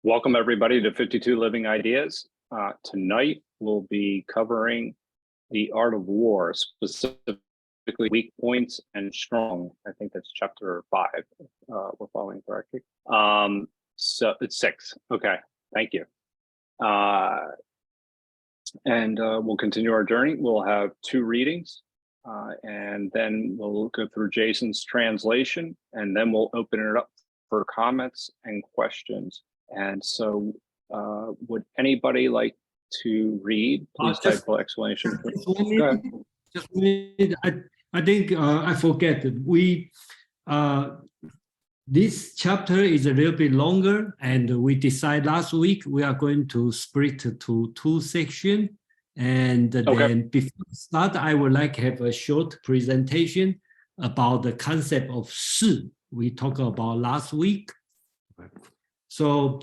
Welcome everybody to 52 Living Ideas. Tonight we'll be covering the art of war, specifically weak points and strong. I think that's chapter 5. We're following correctly. So it's 6. Okay, thank you. And we'll continue our journey. We'll have 2 readings, and then we'll go through Jason's translation, and then we'll open it up for comments and questions. And so would anybody like to read? Please type the explanation. Just a minute. I think I forget that we this chapter is a little bit longer, and we decided last week we are going to split to 2 sections. And then before we start, I would like to have a short presentation about the concept of 是 we talked about last week. So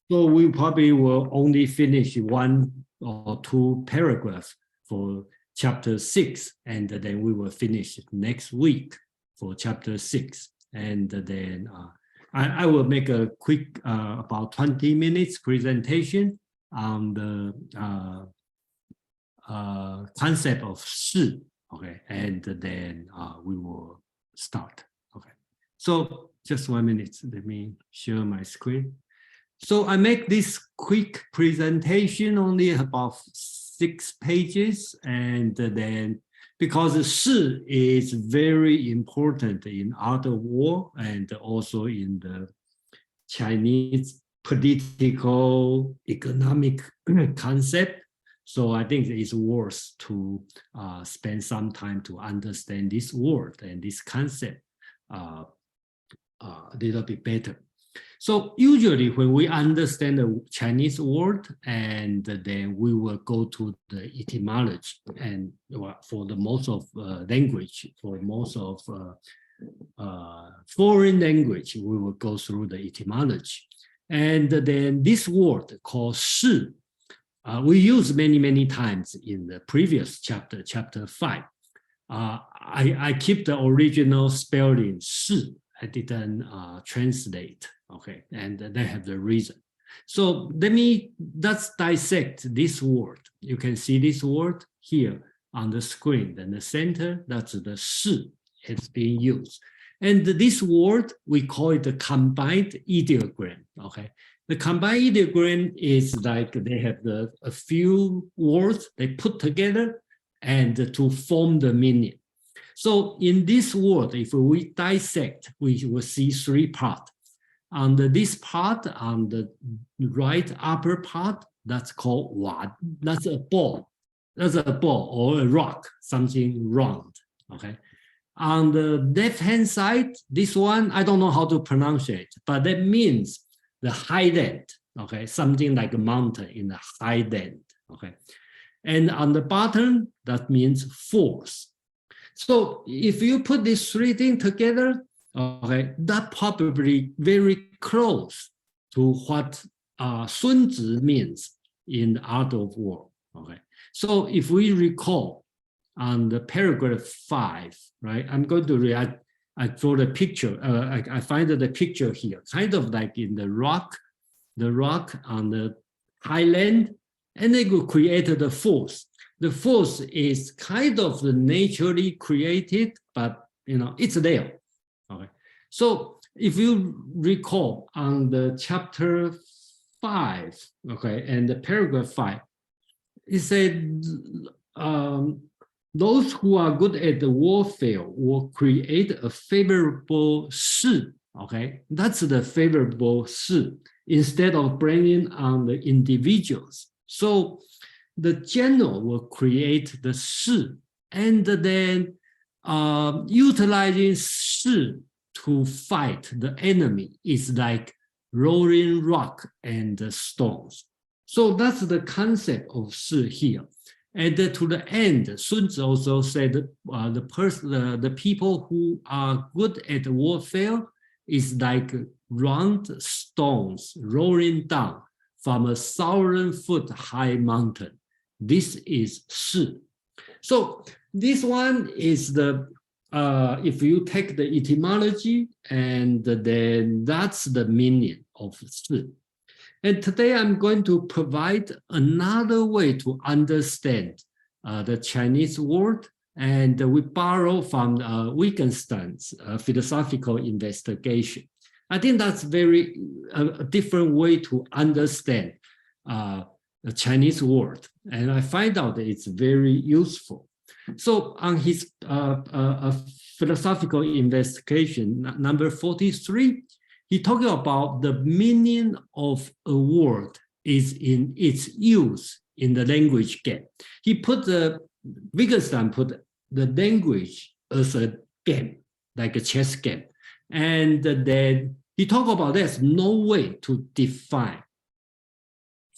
we probably will only finish 1 or 2 paragraphs for chapter 6, and then we will finish next week for chapter 6. And then I will make a quick about 20 minutes presentation on the concept of 是, okay, and then we will start. Okay, so just 1 minute, let me share my screen. So I make this quick presentation, only about 6 pages, and then because 是 is very important in art of war and also in the Chinese political economic concept. So I think it's worth to spend some time to understand this word and this concept a little bit better. So usually when we understand the Chinese word, and then we will go to the etymology, and for the most of language, for most of foreign language, we will go through the etymology. And then this word called 是, we use many times in the previous chapter, chapter 5. I keep the original spelling 是. I didn't translate, okay, and they have the reason. So let's dissect this word. You can see this word here on the screen. Then the center, that's the 是, it's being used. And this word, we call it the combined ideogram, okay? The combined ideogram is like they have a few words they put together and to form the meaning. So in this word, if we dissect, we will see 3 parts. On this part, on the right upper part, that's called 碗. That's a ball. That's a ball or a rock, something round, okay? On the left-hand side, this one, I don't know how to pronounce it, but that means the highland, okay? Something like a mountain in the highland, okay? And on the bottom, that means force. So if you put these 3 things together, okay, that probably very close to what Sun Tzu means in the art of war, okay? So if we recall on the paragraph 5, right, I'm going to read, I draw the picture, I find the picture here, kind of like in the rock on the highland, and they could create the force. The force is kind of naturally created, but it's there. Okay. So if you recall on the chapter 5, okay, and the paragraph 5, it said those who are good at the warfare will create a favorable 是, okay? That's the favorable 是, instead of bringing on the individuals. So the general will create the 是, and then utilizing 是 to fight the enemy is like rolling rock and stones. So that's the concept of 是 here. And to the end, Sun Tzu also said the people who are good at warfare is like round stones rolling down from a 1,000-foot high mountain. This is 是. So this one is the if you take the etymology, and then that's the meaning of 是. And today I'm going to provide another way to understand the Chinese word, and we borrow from Wittgenstein's philosophical investigation. I think that's a different way to understand the Chinese word, and I find out that it's very useful. So on his philosophical investigation, number 43, he talked about the meaning of a word is in its use in the language game. Wittgenstein put the language as a game, like a chess game. And then he talked about there's no way to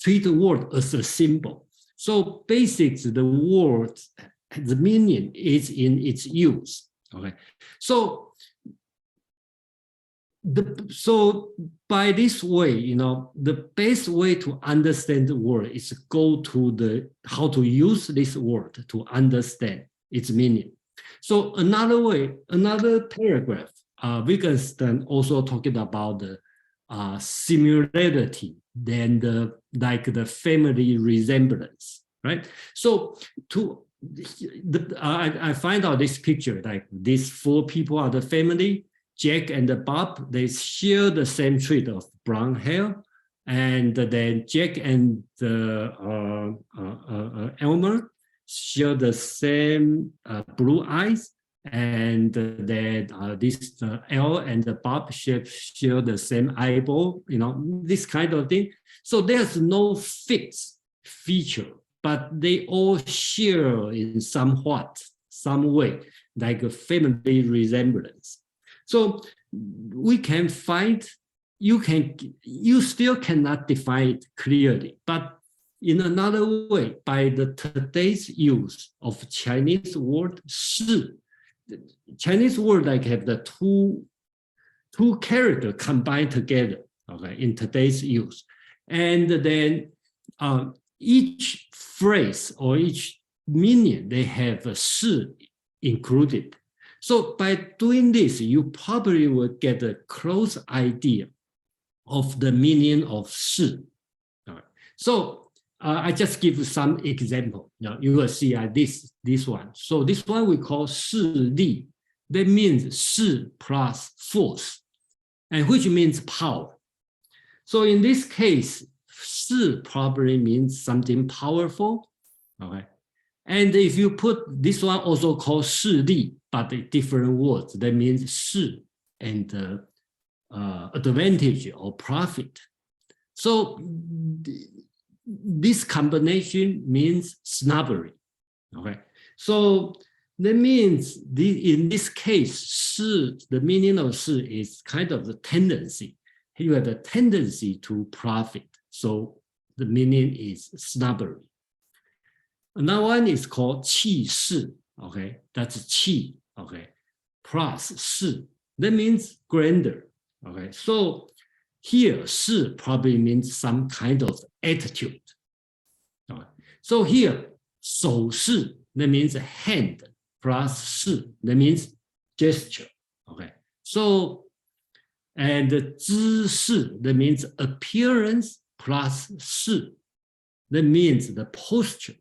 treat the word as a symbol. So basically the word, the meaning is in its use. Okay, so by this way, the best way to understand the word is to go to how to use this word to understand its meaning. So another paragraph, Wittgenstein also talking about the similarity than the family resemblance, right? So I find out this picture, like these four people are the family. Jack and Bob, they share the same trait of brown hair, and then Jack and Elmer share the same blue eyes, and then this L and Bob share the same eyeball, this kind of thing. So there's no fixed feature, but they all share in some way, like a family resemblance. So we can find, you still cannot define it clearly, but in another way, by today's use of Chinese word 是, Chinese word like have the two characters combined together, okay, in today's use. And then each phrase or each meaning, they have a 是 included. So by doing this, you probably will get a close idea of the meaning of 是. Right. So I just give you some example. You will see this one. So this one we call 势力. That means 势 plus force, and which means power. So in this case, 势 probably means something powerful. Okay. And if you put this one also called 势力, but different words, that means 势 and advantage or profit. So this combination means snobbery. Okay, so that means in this case, 势, the meaning of 势 is kind of the tendency. You have a tendency to profit. So the meaning is snobbery. Another one is called 气势. Okay, that's 气. Okay, plus 势. That means grandeur. Okay, so here 势 probably means some kind of attitude. Okay. So here 手势, that means hand, plus 势, that means gesture. Okay, so and 姿势, that means appearance, plus 势, that means the posture.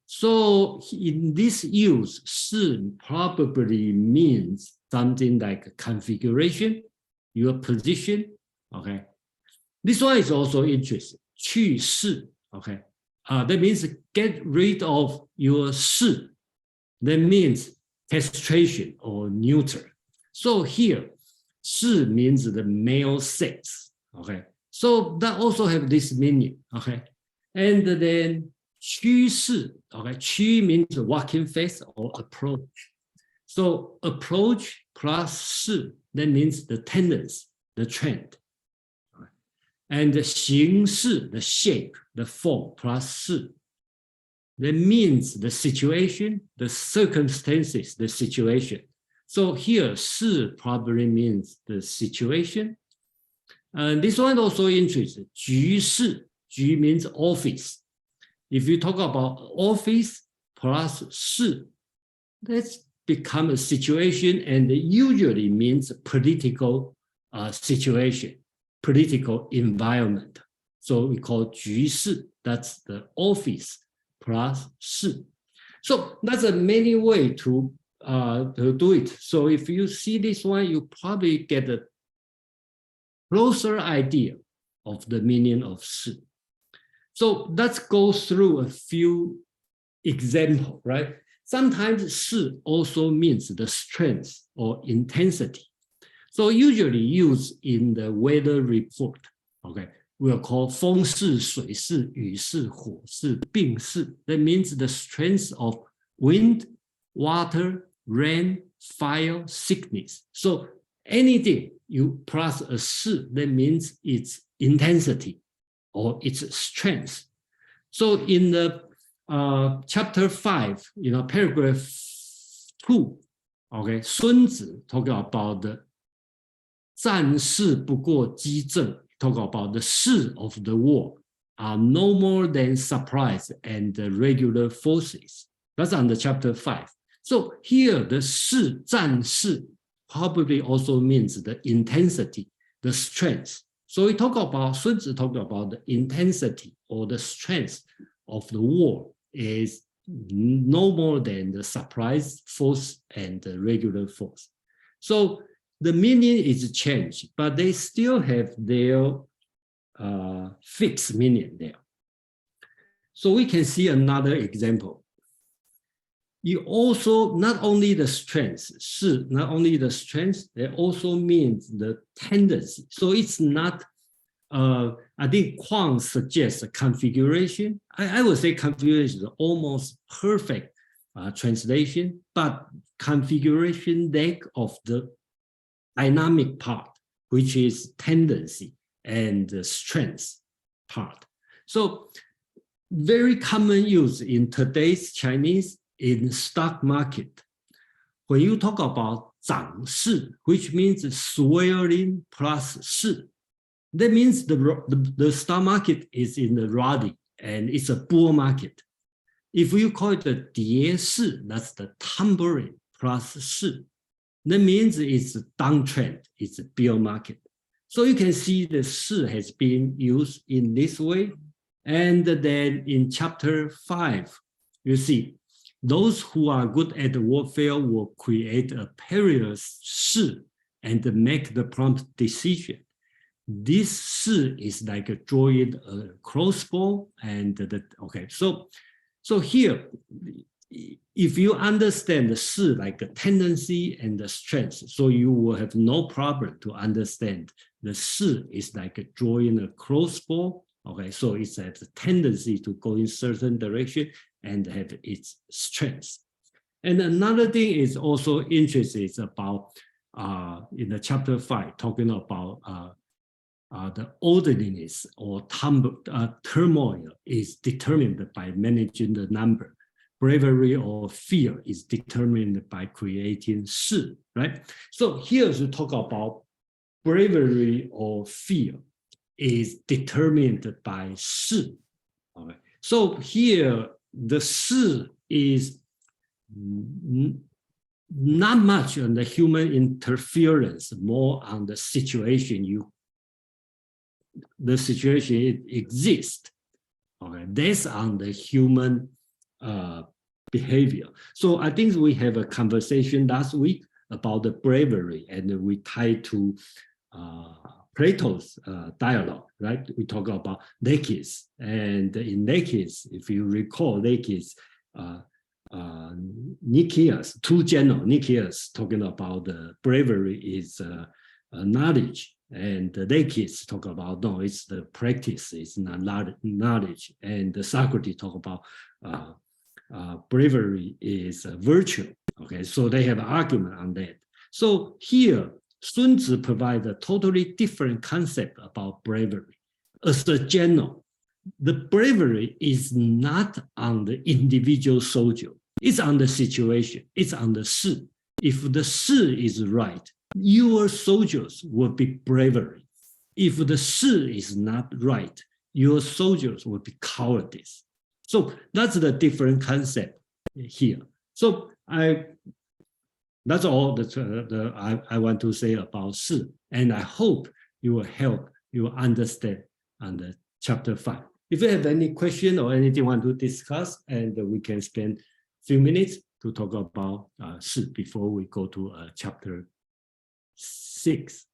So in this use, 势 probably means something like configuration, your position. Okay, this one is also interesting. 去势, okay, that means get rid of your 势. That means castration or neuter. So here, 势 means the male sex. Okay, so that also have this meaning. Okay, and then 趋势. Okay, 趋 means walking face or approach. So approach plus 势, that means the tendency, the trend. And the 形式, the shape, the form, plus 势, that means the situation, the circumstances, the situation. So here, 势 probably means the situation. And this one also interesting. 局势, 局 means office. If you talk about office plus 势, that's become a situation, and usually means political situation. political environment. So we call 局势, that's the office plus 事. So that's a many way to do it. So if you see this one, you probably get a closer idea of the meaning of 事. So let's go through a few examples, right? Sometimes 事 also means the strength or intensity. So usually used in the weather report, okay? We'll call 风势、水势、雨势、火势、病势. That means the strength of wind, water, rain, fire, sickness. So anything you plus a 势, that means its intensity or its strength. So in the chapter 5, paragraph 2, okay, Sun Tzu talking about the 战事不过机政, talk about the 势 of the war are no more than surprise and the regular forces. That's on the chapter 5. So here the 势, 战事 probably also means the intensity, the strength. So we talk about, Sun Tzu talk about the intensity or the strength of the war is no more than the surprise force and the regular force. So the meaning is changed, but they still have their fixed meaning there. So we can see another example. You also, not only the strength, not only the strength, they also means the tendency. So it's not, I think Kwang suggests a configuration. I would say configuration is almost perfect translation, but configuration lack of the dynamic part, which is tendency and the strength part. So very common use in today's Chinese in stock market. When you talk about 涨势, which means swelling plus 势, that means the stock market is in the rally and it's a bull market. If you call it the 跌势, that's the tumbling plus 势. That means it's a downtrend, it's a bear market. So you can see the 势 has been used in this way. And then in chapter 5, you see, those who are good at warfare will create a perilous 势 and make the prompt decision. This 势 is like a drawing a crossbow and okay. So here, if you understand the 势 like a tendency and the strength, so you will have no problem to understand the 势 is like a drawing a crossbow. Okay, so it's a tendency to go in certain direction and have its strength. And another thing is also interesting is about in the chapter 5, talking about the orderliness or turmoil is determined by managing the number. Bravery or fear is determined by creating 势, right? So here to talk about bravery or fear is determined by 势. Okay. So here the 势 is not much on the human interference, more on the situation the situation exists. Okay, that's on the human behavior. So I think we have a conversation last week about the bravery, and we tie to Plato's dialogue, right? We talk about Lecis, and in Lecis, if you recall Lecis, Nicias, two generals, Nicias talking about the bravery is knowledge, and Lecis talk about no, it's the practice, it's not knowledge, and Socrates talk about bravery is a virtue. Okay, so they have an argument on that. So here, Sun Tzu provides a totally different concept about bravery. As a general, the bravery is not on the individual soldier. It's on the situation. It's on the 势. If the 势 is right, your soldiers will be bravery. If the 势 is not right, your soldiers will be cowardice. So that's the different concept here. So that's all I want to say about 势, and I hope you will help you understand on the chapter 5. If you have any question or anything you want to discuss, and we can spend a few minutes to talk about Shi before we go to chapter 6.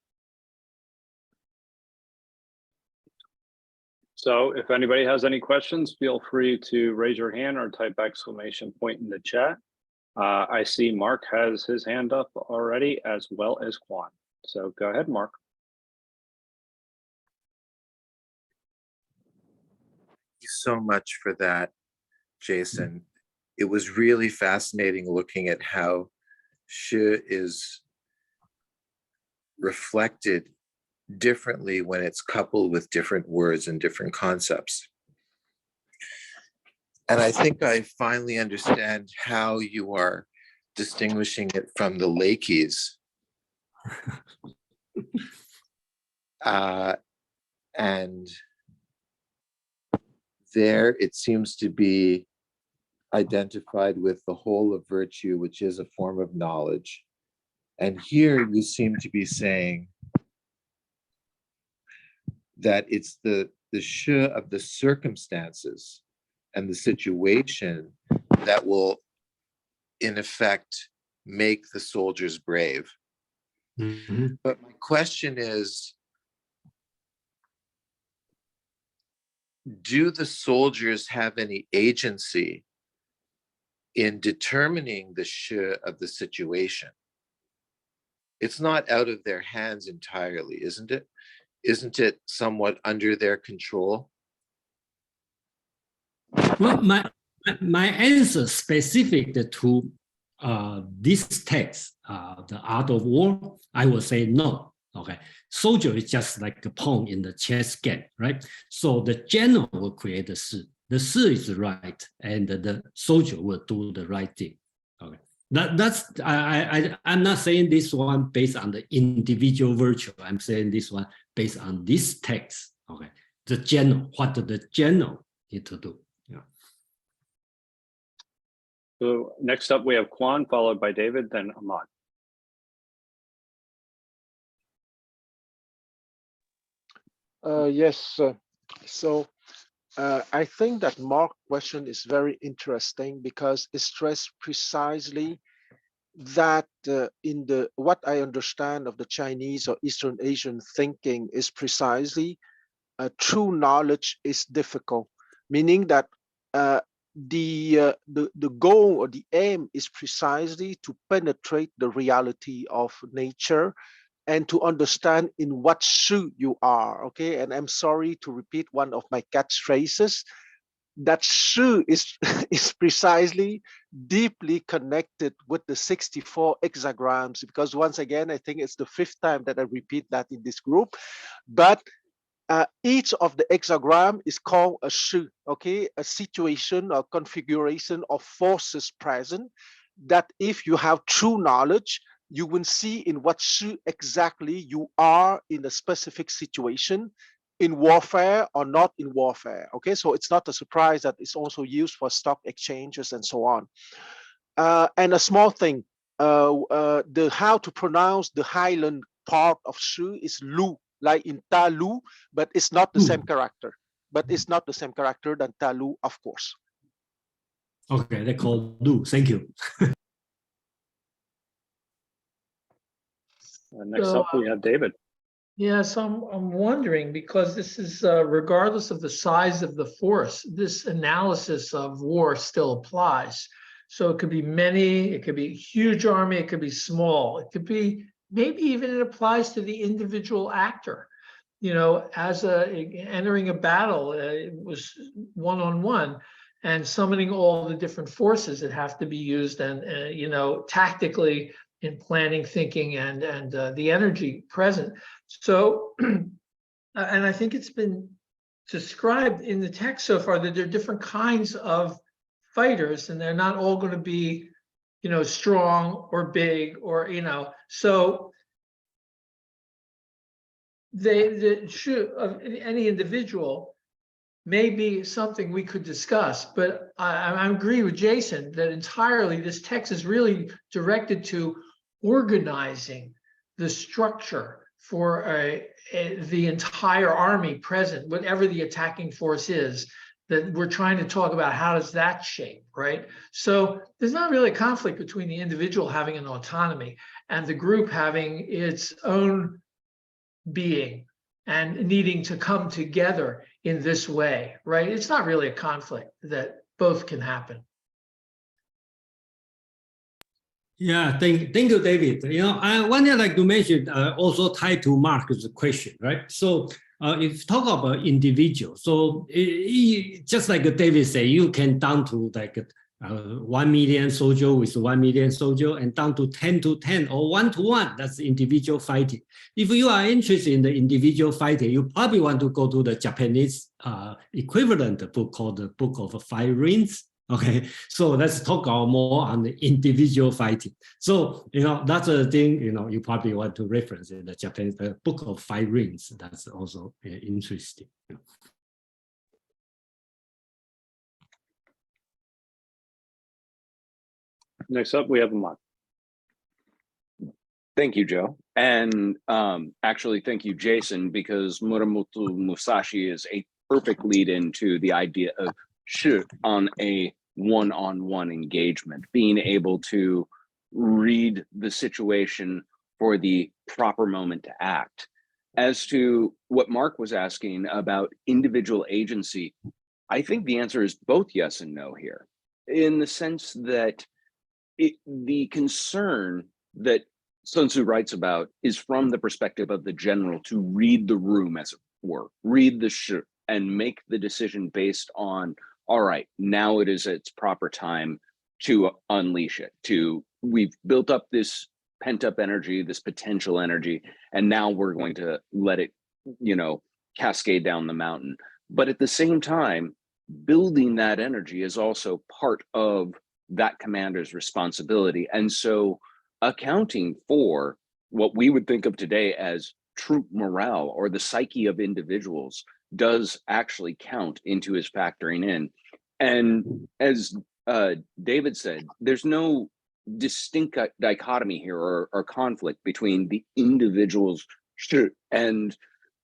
So if anybody has any questions, feel free to raise your hand or type exclamation point in the chat. I see Mark has his hand up already, as well as Quan. So go ahead, Mark. Thank you so much for that, Jason. It was really fascinating looking at how Shi is reflected differently when it's coupled with different words and different concepts. And I think I finally understand how you are distinguishing it from the Lakes. And there it seems to be identified with the whole of virtue, which is a form of knowledge. And here you seem to be saying that it's the Shi of the circumstances and the situation that will, in effect, make the soldiers brave. Mm-hmm. But my question is, do the soldiers have any agency in determining the Shi of the situation? It's not out of their hands entirely, isn't it? Isn't it somewhat under their control? Well, my answer specific to this text, the art of war, I will say no. Okay, soldier is just like a pawn in the chess game, right? So the general will create the Shi. The Shi is right, and the soldier will do the right thing. Okay, I'm not saying this one based on the individual virtue. I'm saying this one based on this text. Okay, the general, what the general need to do. Yeah. So next up we have Quan, followed by David, then Ahmad. Yes. So I think that Mark's question is very interesting because it stressed precisely that in the what I understand of the Chinese or Eastern Asian thinking is precisely true knowledge is difficult, meaning that the goal or the aim is precisely to penetrate the reality of nature and to understand in what Shi you are. Okay, and I'm sorry to repeat one of my catchphrases, that Shi is precisely deeply connected with the 64 hexagrams, because once again, I think it's the 5th time that I repeat that in this group, but each of the hexagram is called a Shi, okay, a situation or configuration of forces present that if you have true knowledge, you will see in what Shi exactly you are in a specific situation, in warfare or not in warfare. Okay, so it's not a surprise that it's also used for stock exchanges and so on. And a small thing, the how to pronounce the Highland part of Shi is Lu, like in Ta Lu, but it's not the same character. But it's not the same character than Ta Lu, of course. Okay, they call Lu. Thank you. Next up, we have David. Yes, I'm wondering, because this is regardless of the size of the force, this analysis of war still applies. So it could be many, it could be a huge army, it could be small, it could be maybe even it applies to the individual actor. You know, as entering a battle, it was one-on-one, and summoning all the different forces that have to be used, and you know, tactically in planning, thinking, and the energy present. So, and I think it's been described in the text so far that there are different kinds of fighters, and they're not all going to be, you know, strong or big, or, you know, so the Shi of any individual may be something we could discuss, but I agree with Jason that entirely this text is really directed to organizing the structure for the entire army present, whatever the attacking force is, that we're trying to talk about how does that shape, right? So there's not really a conflict between the individual having an autonomy and the group having its own being and needing to come together in this way, right? It's not really a conflict, that both can happen. Yeah, thank you, David. One thing I'd like to mention, also tied to Mark's question, right? So if you talk about individual, so just like David said, you can down to like 1 million soldier with 1 million soldier and down to 10 to 10 or 1 to 1, that's individual fighting. If you are interested in the individual fighting, you probably want to go to the Japanese equivalent book called the Book of Five Rings. Okay, so let's talk more on the individual fighting. So, that's a thing, you probably want to reference in the Japanese Book of Five Rings. That's also interesting. Next up, we have Ahmad. Thank you, Joe. And actually, thank you, Jason, because Muramoto Musashi is a perfect lead into the idea of shi on a one-on-one engagement, being able to read the situation for the proper moment to act. As to what Mark was asking about individual agency, I think the answer is both yes and no here, in the sense that the concern that Sun Tzu writes about is from the perspective of the general to read the room, as it were, read the shi, and make the decision based on, all right, now it is its proper time to unleash it. We've built up this pent-up energy, this potential energy, and now we're going to let it, cascade down the mountain. But at the same time, building that energy is also part of that commander's responsibility. And so accounting for what we would think of today as troop morale or the psyche of individuals does actually count into his factoring in. And as David said, there's no distinct dichotomy here or conflict between the individual's shi and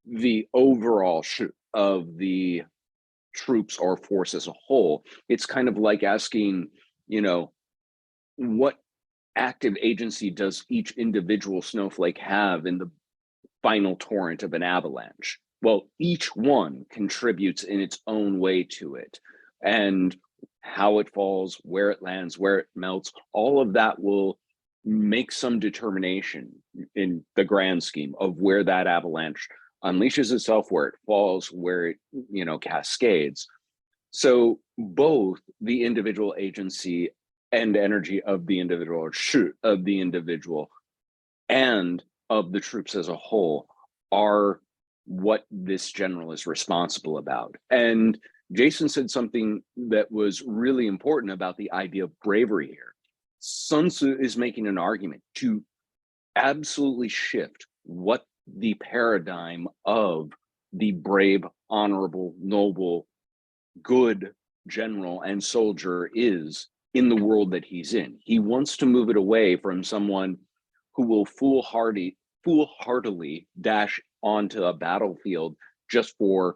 the overall shi of the troops or force as a whole. It's kind of like asking, what active agency does each individual snowflake have in the final torrent of an avalanche? Well, each one contributes in its own way to it. And how it falls, where it lands, where it melts, all of that will make some determination in the grand scheme of where that avalanche unleashes itself, where it falls, where it, cascades. So both the individual agency and energy of the individual, or shi of the individual, and of the troops as a whole are what this general is responsible about. And Jason said something that was really important about the idea of bravery here. Sun Tzu is making an argument to absolutely shift what the paradigm of the brave, honorable, noble, good general and soldier is in the world that he's in. He wants to move it away from someone who will foolhardily dash onto a battlefield just for,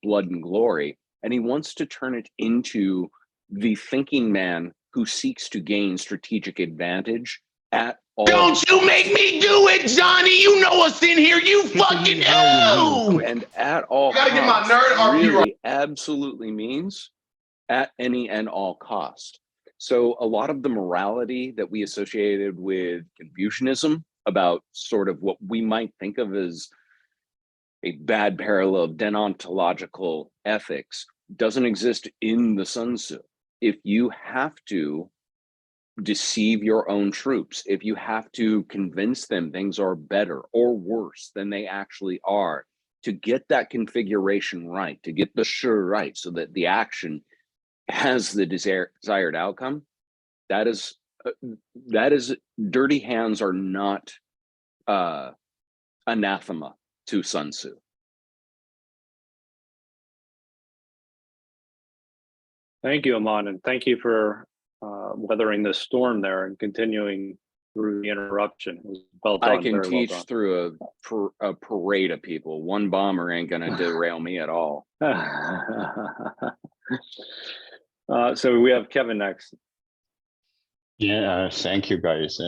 blood and glory. And he wants to turn it into the thinking man who seeks to gain strategic advantage at all. Don't you make me do it, Johnny. You know what's in here. You fucking know. And at all You gotta get my costs nerd RP really right. absolutely means at any and all cost. So a lot of the morality that we associated with Confucianism about sort of what we might think of as a bad parallel of deontological ethics doesn't exist in the Sun Tzu. If you have to deceive your own troops, if you have to convince them things are better or worse than they actually are, to get that configuration right, to get the shi right, so that the action has the desired outcome, that is dirty hands are not anathema to Sun Tzu. Thank you, Aman, and thank you for weathering this storm there and continuing through the interruption. It was well I done. can Very teach well through a parade of people. One bomber ain't gonna derail me at all. done. So we have Kevin next. Yeah, thank you guys.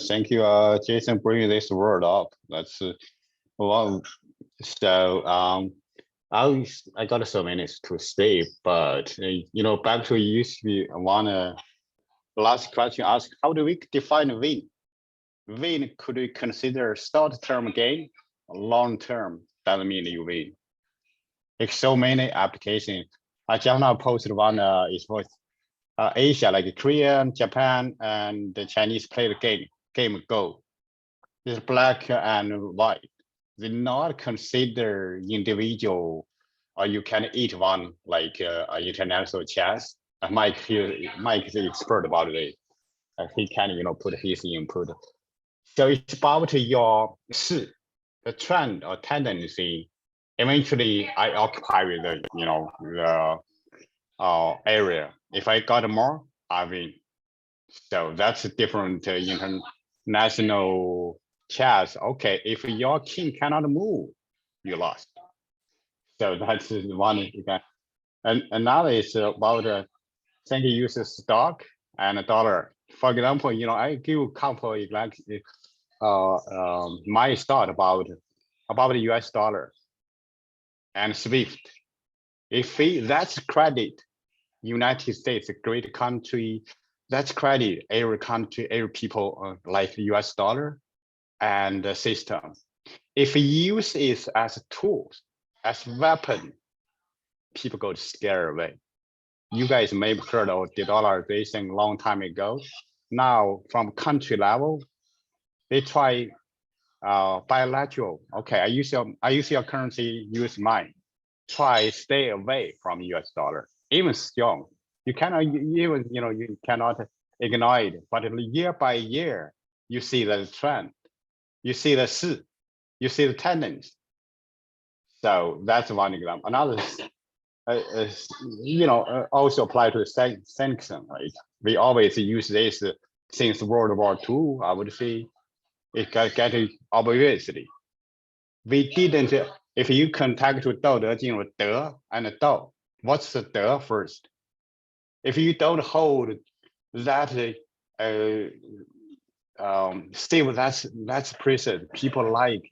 Thank you, Jason, bringing this word up. That's well. So I got some minutes to stay, but back to you. I wanna last question ask: how do we define win? Win, could we consider short-term gain, long-term? Doesn't mean you win. Like so many applications. I just now posted one. Is for Asia, like Korea, Japan, and the Chinese play the game Go. It's black and white. They not consider individual, or you can eat one like international chess. Mike here, Mike is the expert about it. He can put his input. So it's about your the trend or tendency. Eventually, I occupy with the area. If I got more, I win. So that's a different international chess. Okay, if your king cannot move, you lost. So that's one you can. And another is about thank you use stock and a dollar. For example, I give a couple examples. My thought about the US dollar and SWIFT. If that's credit, United States, a great country, that's credit every country, every people like the US dollar and the system. If we use it as a tool, as weapon, people go scared away. You guys may have heard of de-dollarization a long time ago. Now, from country level, they try bilateral. Okay, I use your currency, use mine. Try stay away from US dollar. Even strong, you cannot even you cannot ignore it. But year by year, you see the trend, you see the tendency. So that's one example. Another is also apply to sanction. Right? We always use this since World War II. I would say it get obviously. We didn't. If you contact to 道德经with 德 and 道, what's the 德 first? If you don't hold that, still that's present. People like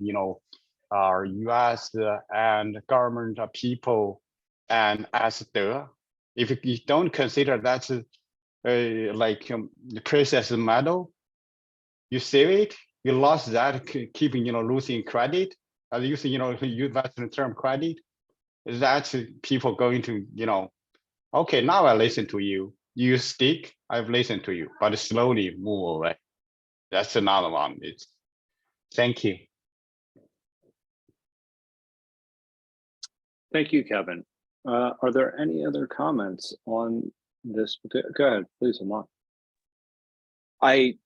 our U.S. and government people and as 德. If you don't consider that's like the precious metal, you save it, you lost that, keeping losing credit. As you use Western term credit, that's people going to okay, now I listen to you. You stick, I've listened to you, but slowly move away. That's another one. Thank you. Thank you, Kevin. Are there any other comments on this? Go ahead, please, Aman. I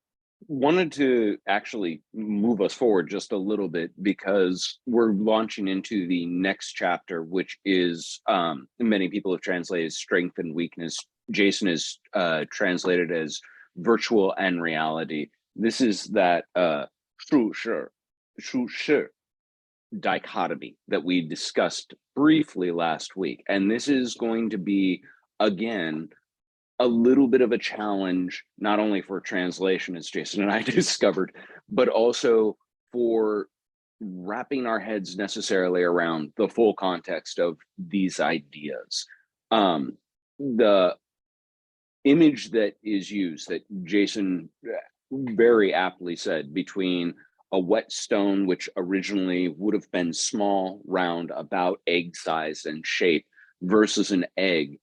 wanted to actually move us forward just a little bit because we're launching into the next chapter, which is many people have translated strength and weakness. Jason is translated as virtual and reality. This is that 属实 dichotomy that we discussed briefly last week. And this is going to be, again, a little bit of a challenge, not only for translation, as Jason and I discovered, but also for wrapping our heads necessarily around the full context of these ideas. The image that is used, that Jason very aptly said, between a whetstone, which originally would have been small, round, about egg size and shape, versus an egg,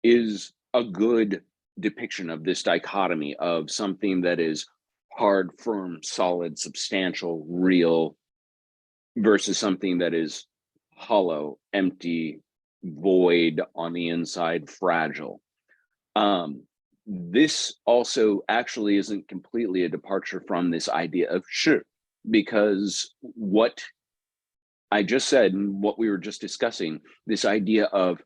is a good depiction of this dichotomy of something that is hard, firm, solid, substantial, real, versus something that is hollow, empty, void on the inside, fragile. This also actually isn't completely a departure from this idea of 是, because what I just said and what we were just discussing, this idea of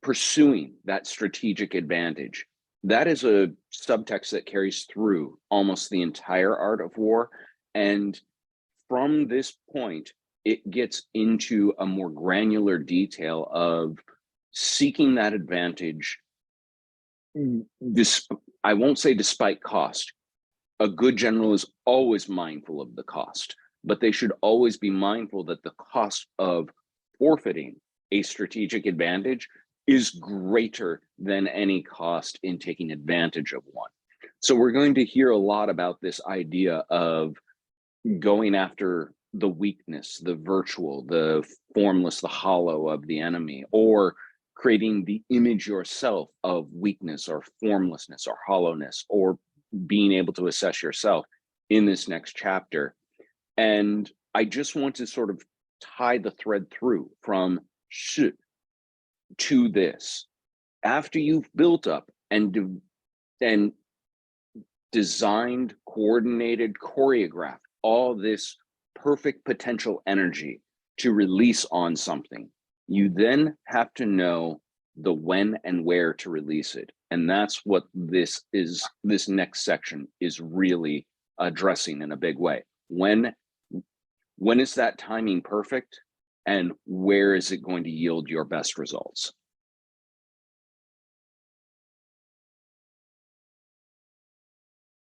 pursuing that strategic advantage, that is a subtext that carries through almost the entire art of war. And from this point, it gets into a more granular detail of seeking that advantage. I won't say despite cost. A good general is always mindful of the cost, but they should always be mindful that the cost of forfeiting a strategic advantage is greater than any cost in taking advantage of one. So we're going to hear a lot about this idea of going after the weakness, the virtual, the formless, the hollow of the enemy, or creating the image yourself of weakness or formlessness or hollowness, or being able to assess yourself in this next chapter. And I just want to sort of tie the thread through from shi to this. After you've built up and designed, coordinated, choreographed all this perfect potential energy to release on something, you then have to know the when and where to release it. And that's what this next section is really addressing in a big way. When is that timing perfect, and where is it going to yield your best results?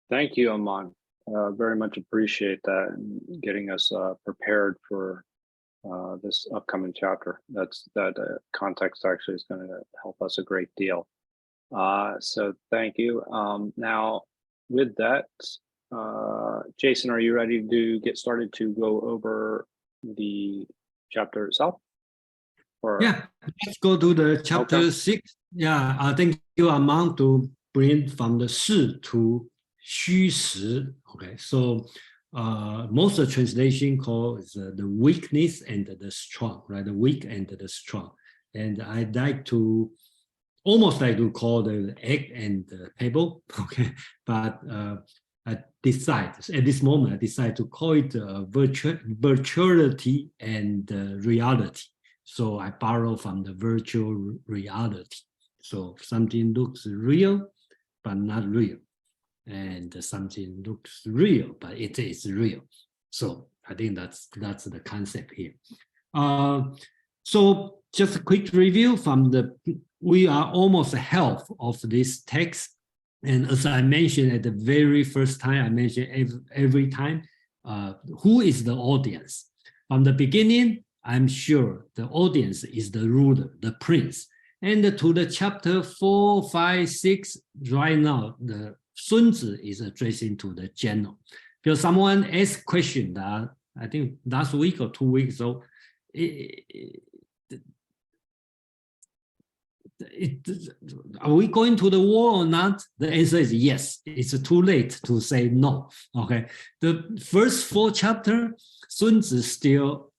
Thank you, Aman. Very much appreciate that and getting us prepared for this upcoming chapter. That context actually is going to help us a great deal. So thank you. Now, with that, Jason, are you ready to get started to go over the chapter itself? Or... Yeah, let's go to the chapter 6. Yeah, I think you amount to bring from the shi to 虚实. Okay, so most of the translation calls the weakness and the strong, right? The weak and the strong. And I'd like to almost like to call the egg and the pebble. Okay, but I decide at this moment, I decide to call it virtuality and reality. So I borrow from the virtual reality. So something looks real, but not real. And something looks real, but it is real. So I think that's the concept here. So just a quick review from we are almost half of this text. And as I mentioned at the very first time, I mentioned every time, who is the audience? From the beginning, I'm sure the audience is the ruler, the prince. And to the chapter 4, 5, 6, right now, the Sun Tzu is addressing to the general. Because someone asked a question that I think last week or 2 weeks ago, are we going to the war or not? The answer is yes. It's too late to say no. Okay. The first 4 chapters, Sun Tzu still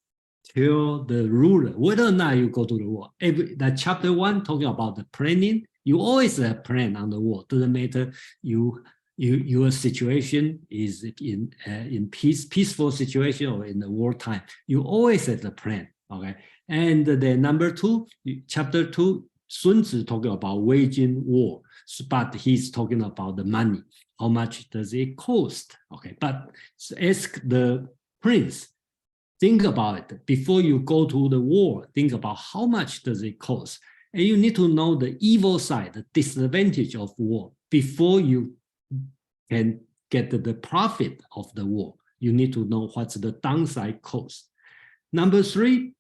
tell the ruler whether or not you go to the war. That chapter 1 talking about the planning. You always have a plan on the war. Doesn't matter your situation is in peaceful situation or in the wartime. You always have a plan. Okay. And then number 2, chapter 2. Sun Tzu talking about waging war, but he's talking about the money. How much does it cost? Okay, but ask the prince, think about it. Before you go to the war, think about how much does it cost? And you need to know the evil side, the disadvantage of war. Before you can get the profit of the war, you need to know what's the downside cost. Number 3,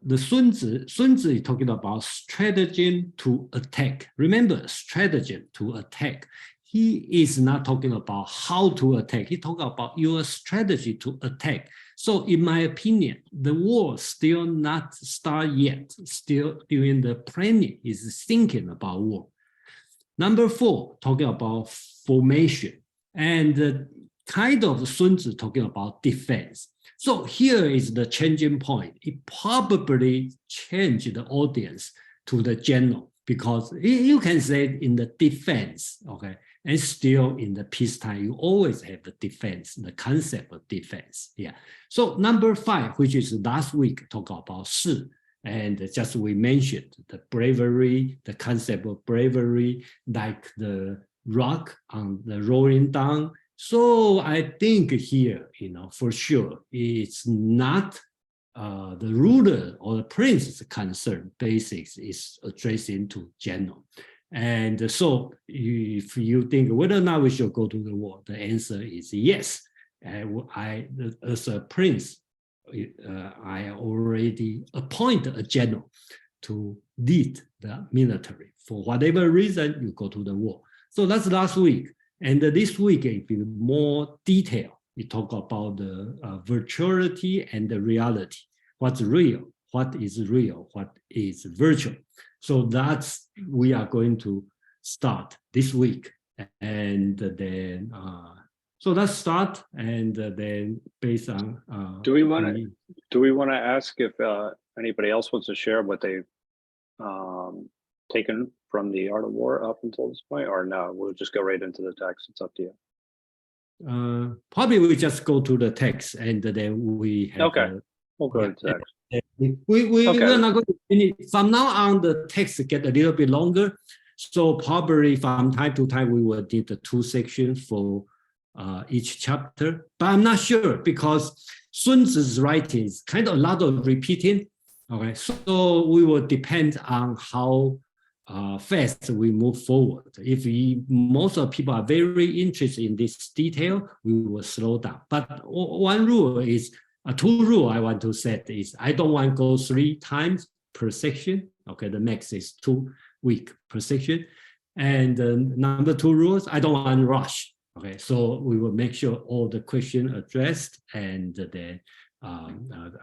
the Sun Tzu is talking about stratagem to attack. Remember, stratagem to attack. He is not talking about how to attack. He talking about your strategy to attack. So in my opinion, the war still not start yet. Still during the planning is thinking about war. Number 4, talking about formation. And kind of Sun Tzu talking about defense. So here is the changing point. It probably changed the audience to the general, because you can say in the defense, okay, and still in the peacetime, you always have the defense, the concept of defense. Yeah. So number 5, which is last week, talk about shi. And just we mentioned the bravery, the concept of bravery, like the rock on the rolling down. So I think here, for sure, it's not the ruler or the prince's concern. Basics is addressing to general. And so if you think whether or not we should go to the war, the answer is yes. As a prince, I already appointed a general to lead the military. For whatever reason, you go to the war. So that's last week. And this week, if you more detail, we talk about the virtuality and the reality. What's real, what is virtual. So that's, we are going to start this week. And then, so let's start, and then based on. Do we want to ask if anybody else wants to share what they've taken from the Art of War up until this point, or no? We'll just go right into the text. It's up to you. Probably we just go to the text, and then we have. Okay, we'll go to text. We're not going to finish. From now on, the text get a little bit longer. So probably from time to time, we will need the 2 sections for each chapter. But I'm not sure, because Sun Tzu's writing is kind of a lot of repeating. Okay, so we will depend on how fast we move forward. If most of people are very interested in this detail, we will slow down. But one rule is, 2 rule I want to set is, I don't want to go 3 times per section. Okay, the max is 2 weeks per section. And number 2 rules, I don't want to rush. Okay, so we will make sure all the questions addressed, and then I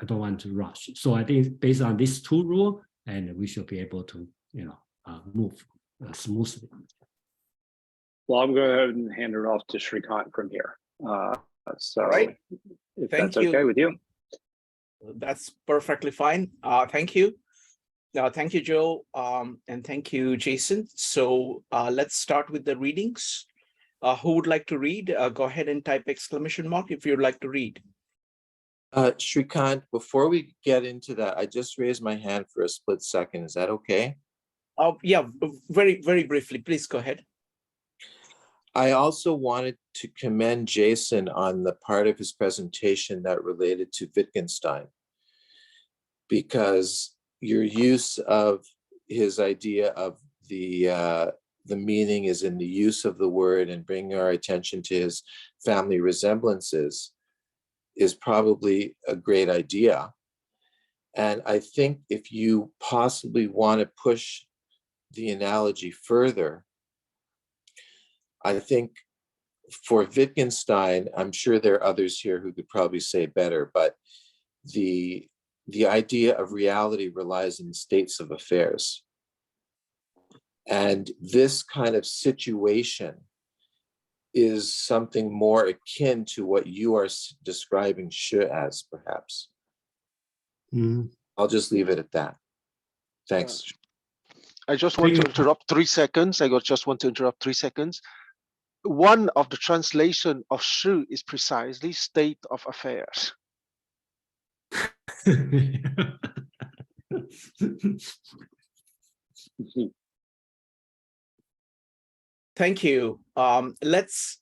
don't want to rush. So I think based on these 2 rules, and we should be able to, move smoothly. Well, I'm going to go ahead and hand it off to Shrikant from here. So, all right. If Thank that's you. okay with you. That's perfectly fine. Thank you. Thank you, Joe, and thank you, Jason. So let's start with the readings. Who would like to read? Go ahead and type ! If you'd like to read. Shrikant, before we get into that, I just raised my hand for a split second. Is that okay? Yeah, very, very briefly. Please go ahead. I also wanted to commend Jason on the part of his presentation that related to Wittgenstein, because your use of his idea of the meaning is in the use of the word, and bringing our attention to his family resemblances is probably a great idea. And I think if you possibly want to push the analogy further, I think for Wittgenstein, I'm sure there are others here who could probably say better, but the idea of reality relies in states of affairs. And this kind of situation is something more akin to what you are describing Shi as, perhaps. I'll just leave it at that. Thanks. I just want to interrupt 3 seconds. Just want to interrupt 3 seconds. One of the translation of Shi is precisely state of affairs. Thank you. Let's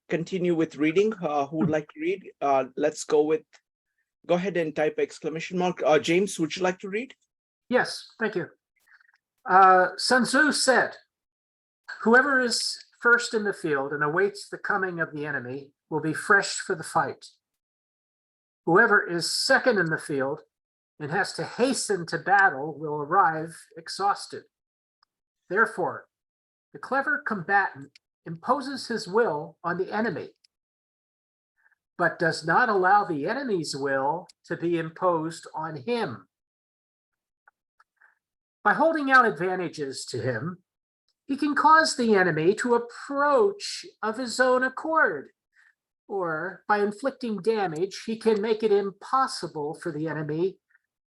continue with reading. Who would like to read? Let's go ahead and type ! James, would you like to read? Yes, thank you. Sun Tzu said, "Whoever is first in the field and awaits the coming of the enemy will be fresh for the fight. Whoever is second in the field and has to hasten to battle will arrive exhausted. Therefore, the clever combatant imposes his will on the enemy, but does not allow the enemy's will to be imposed on him. By holding out advantages to him, he can cause the enemy to approach of his own accord, or by inflicting damage, he can make it impossible for the enemy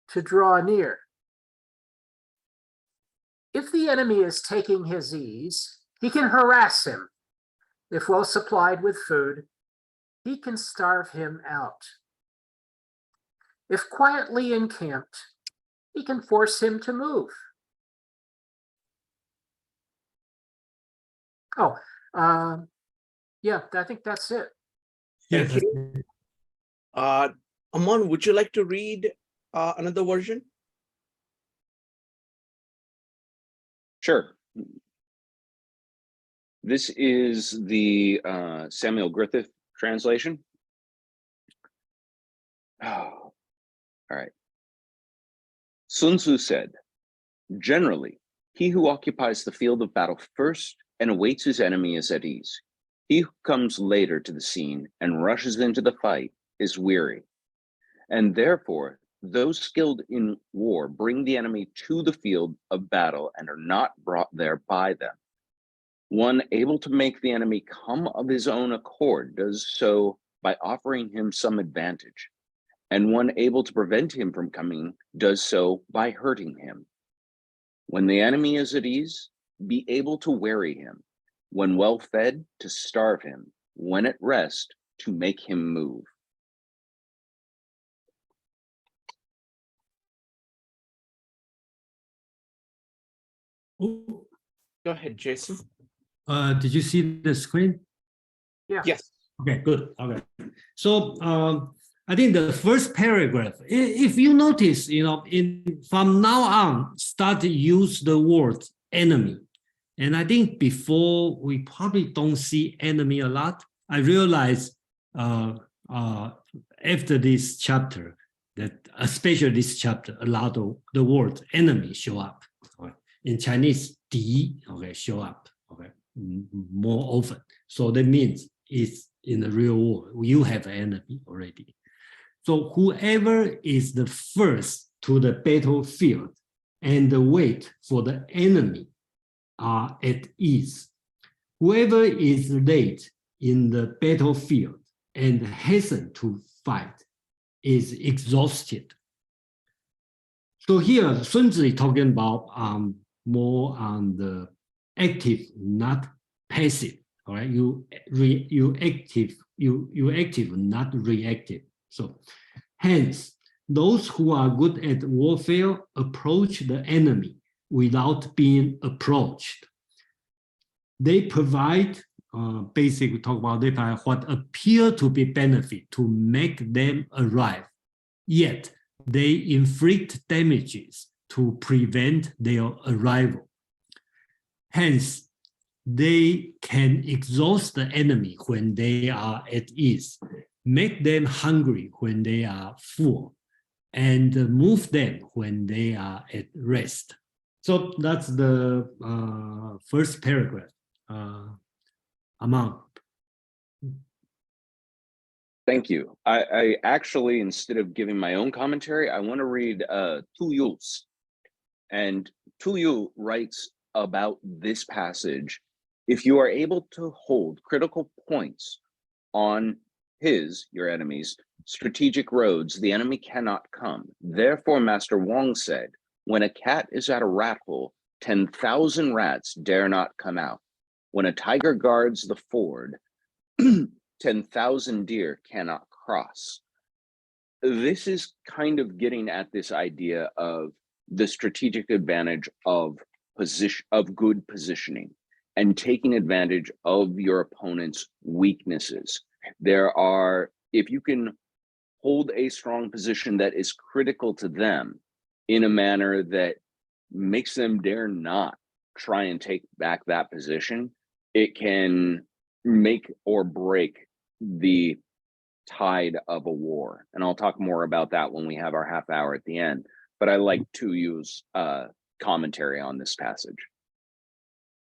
to draw near. If the enemy is taking his ease, he can harass him. If well supplied with food, he can starve him out. If quietly encamped, he can force him to move. Oh, yeah, I think that's it. Yeah, Thank you. Aman, would you like to read another version? Sure. This is the Samuel Griffith translation. Oh, all right. Sun Tzu said, generally, he who occupies the field of battle first and awaits his enemy is at ease. He who comes later to the scene and rushes into the fight is weary. And therefore, those skilled in war bring the enemy to the field of battle and are not brought there by them. One able to make the enemy come of his own accord does so by offering him some advantage, and one able to prevent him from coming does so by hurting him. When the enemy is at ease, be able to weary him. When well fed, to starve him. When at rest, to make him move. Oh, Go ahead, Jason. did you see the screen? Yeah. Yes. Okay, good. Okay. So I think the first paragraph, if you notice, from now on, start to use the word enemy. And I think before we probably don't see enemy a lot. I realize after this chapter that especially this chapter, a lot of the word enemy show up. Okay. In Chinese, 敌, okay, show up, okay, more often. So that means it's in the real world, you have an enemy already. So whoever is the first to the battlefield and wait for the enemy are at ease. Whoever is late in the battlefield and hasten to fight is exhausted. So here, Sun Tzu is talking about more on the active, not passive. All right, you active, not reactive. So, hence, those who are good at warfare approach the enemy without being approached. They provide, basically talk about they provide what appear to be benefit to make them arrive, yet they inflict damages to prevent their arrival. Hence, they can exhaust the enemy when they are at ease, make them hungry when they are full, and move them when they are at rest. So that's the first paragraph. Aman. Thank you. I actually, instead of giving my own commentary, I want to read Tu Yu's. And Tu Yu writes about this passage. If you are able to hold critical points on your enemy's strategic roads, the enemy cannot come. Therefore, Master Wang said, when a cat is at a rat hole, 10,000 rats dare not come out. When a tiger guards the ford, 10,000 deer cannot cross. This is kind of getting at this idea of the strategic advantage of good positioning and taking advantage of your opponent's weaknesses. If you can hold a strong position that is critical to them in a manner that makes them dare not try and take back that position, it can make or break the tide of a war. And I'll talk more about that when we have our half hour at the end. But I like to use commentary on this passage.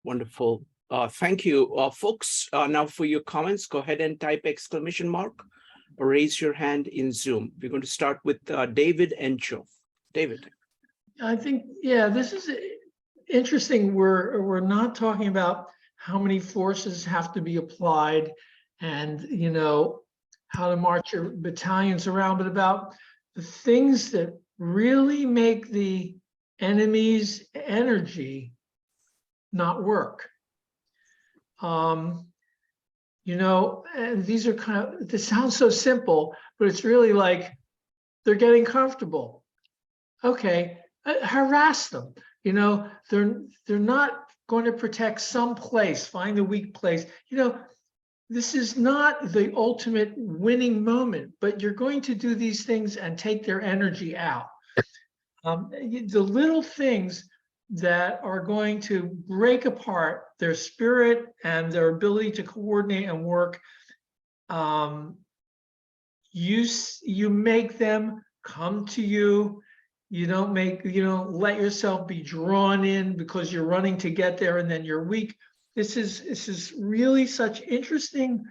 Wonderful. Thank you, folks. Now for your comments, go ahead and type exclamation mark or raise your hand in Zoom. We're going to start with David and Joe. David. I think, yeah, this is interesting. We're not talking about how many forces have to be applied and, how to march your battalions around, but about the things that really make the enemy's energy not work. And these are this sounds so simple, but it's really like they're getting comfortable. Okay, harass them. You know, they're not going to protect some place, find a weak place. You know, this is not the ultimate winning moment, but you're going to do these things and take their energy out. The little things that are going to break apart their spirit and their ability to coordinate and work, you make them come to you. You don't let yourself be drawn in because you're running to get there and then you're weak. This is really such interesting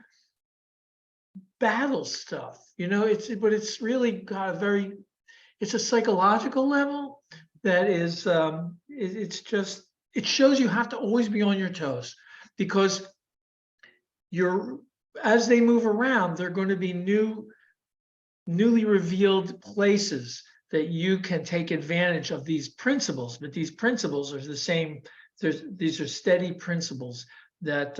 battle stuff. You know, but it's really got it's a psychological level that is, it shows you have to always be on your toes, because as they move around, they're going to be newly revealed places that you can take advantage of these principles. But these principles are the same. These are steady principles that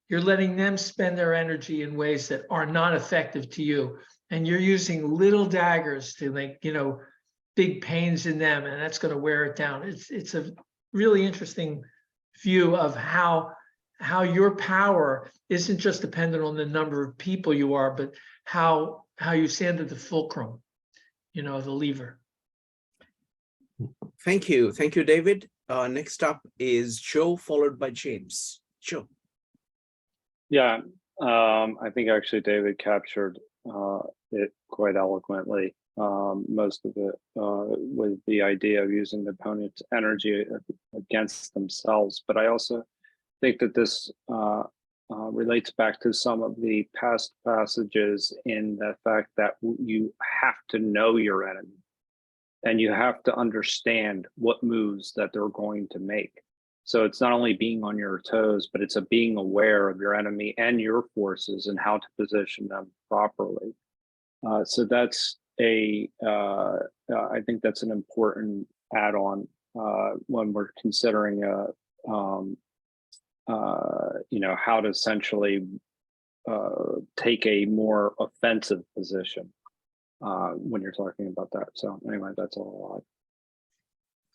you're letting them spend their energy in ways that are not effective to you. And you're using little daggers to make, big pains in them, and that's going to wear it down. It's a really interesting view of how your power isn't just dependent on the number of people you are, but how you stand at the fulcrum, the lever. Thank you, David. Next up is Joe, followed by James. Joe. Yeah, I think actually David captured it quite eloquently. Most of it with the idea of using the opponent's energy against themselves. But I also think that this relates back to some of the past passages in the fact that you have to know your enemy and you have to understand what moves that they're going to make. So it's not only being on your toes, but it's being aware of your enemy and your forces and how to position them properly. So that's I think that's an important add-on when we're considering how to essentially take a more offensive position when you're talking about that. So anyway, that's all.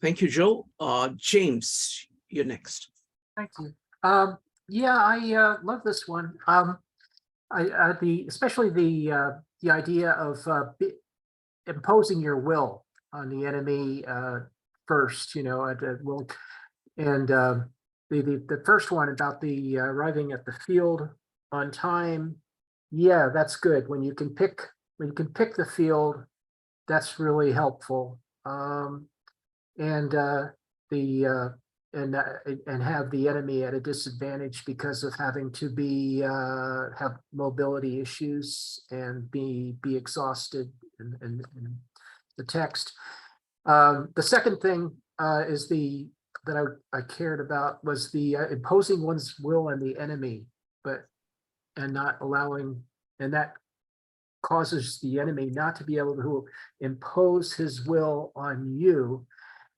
Thank you, Joe. James, you're next. Thank you. Yeah, I love this one. Especially the idea of imposing your will on the enemy first, will, and the first one about the arriving at the field on time. Yeah, that's good. When you can pick the field, that's really helpful. And have the enemy at a disadvantage because of having to have mobility issues and be exhausted in the text. The second thing is that I cared about was the imposing one's will on the enemy, and not allowing, and that causes the enemy not to be able to impose his will on you.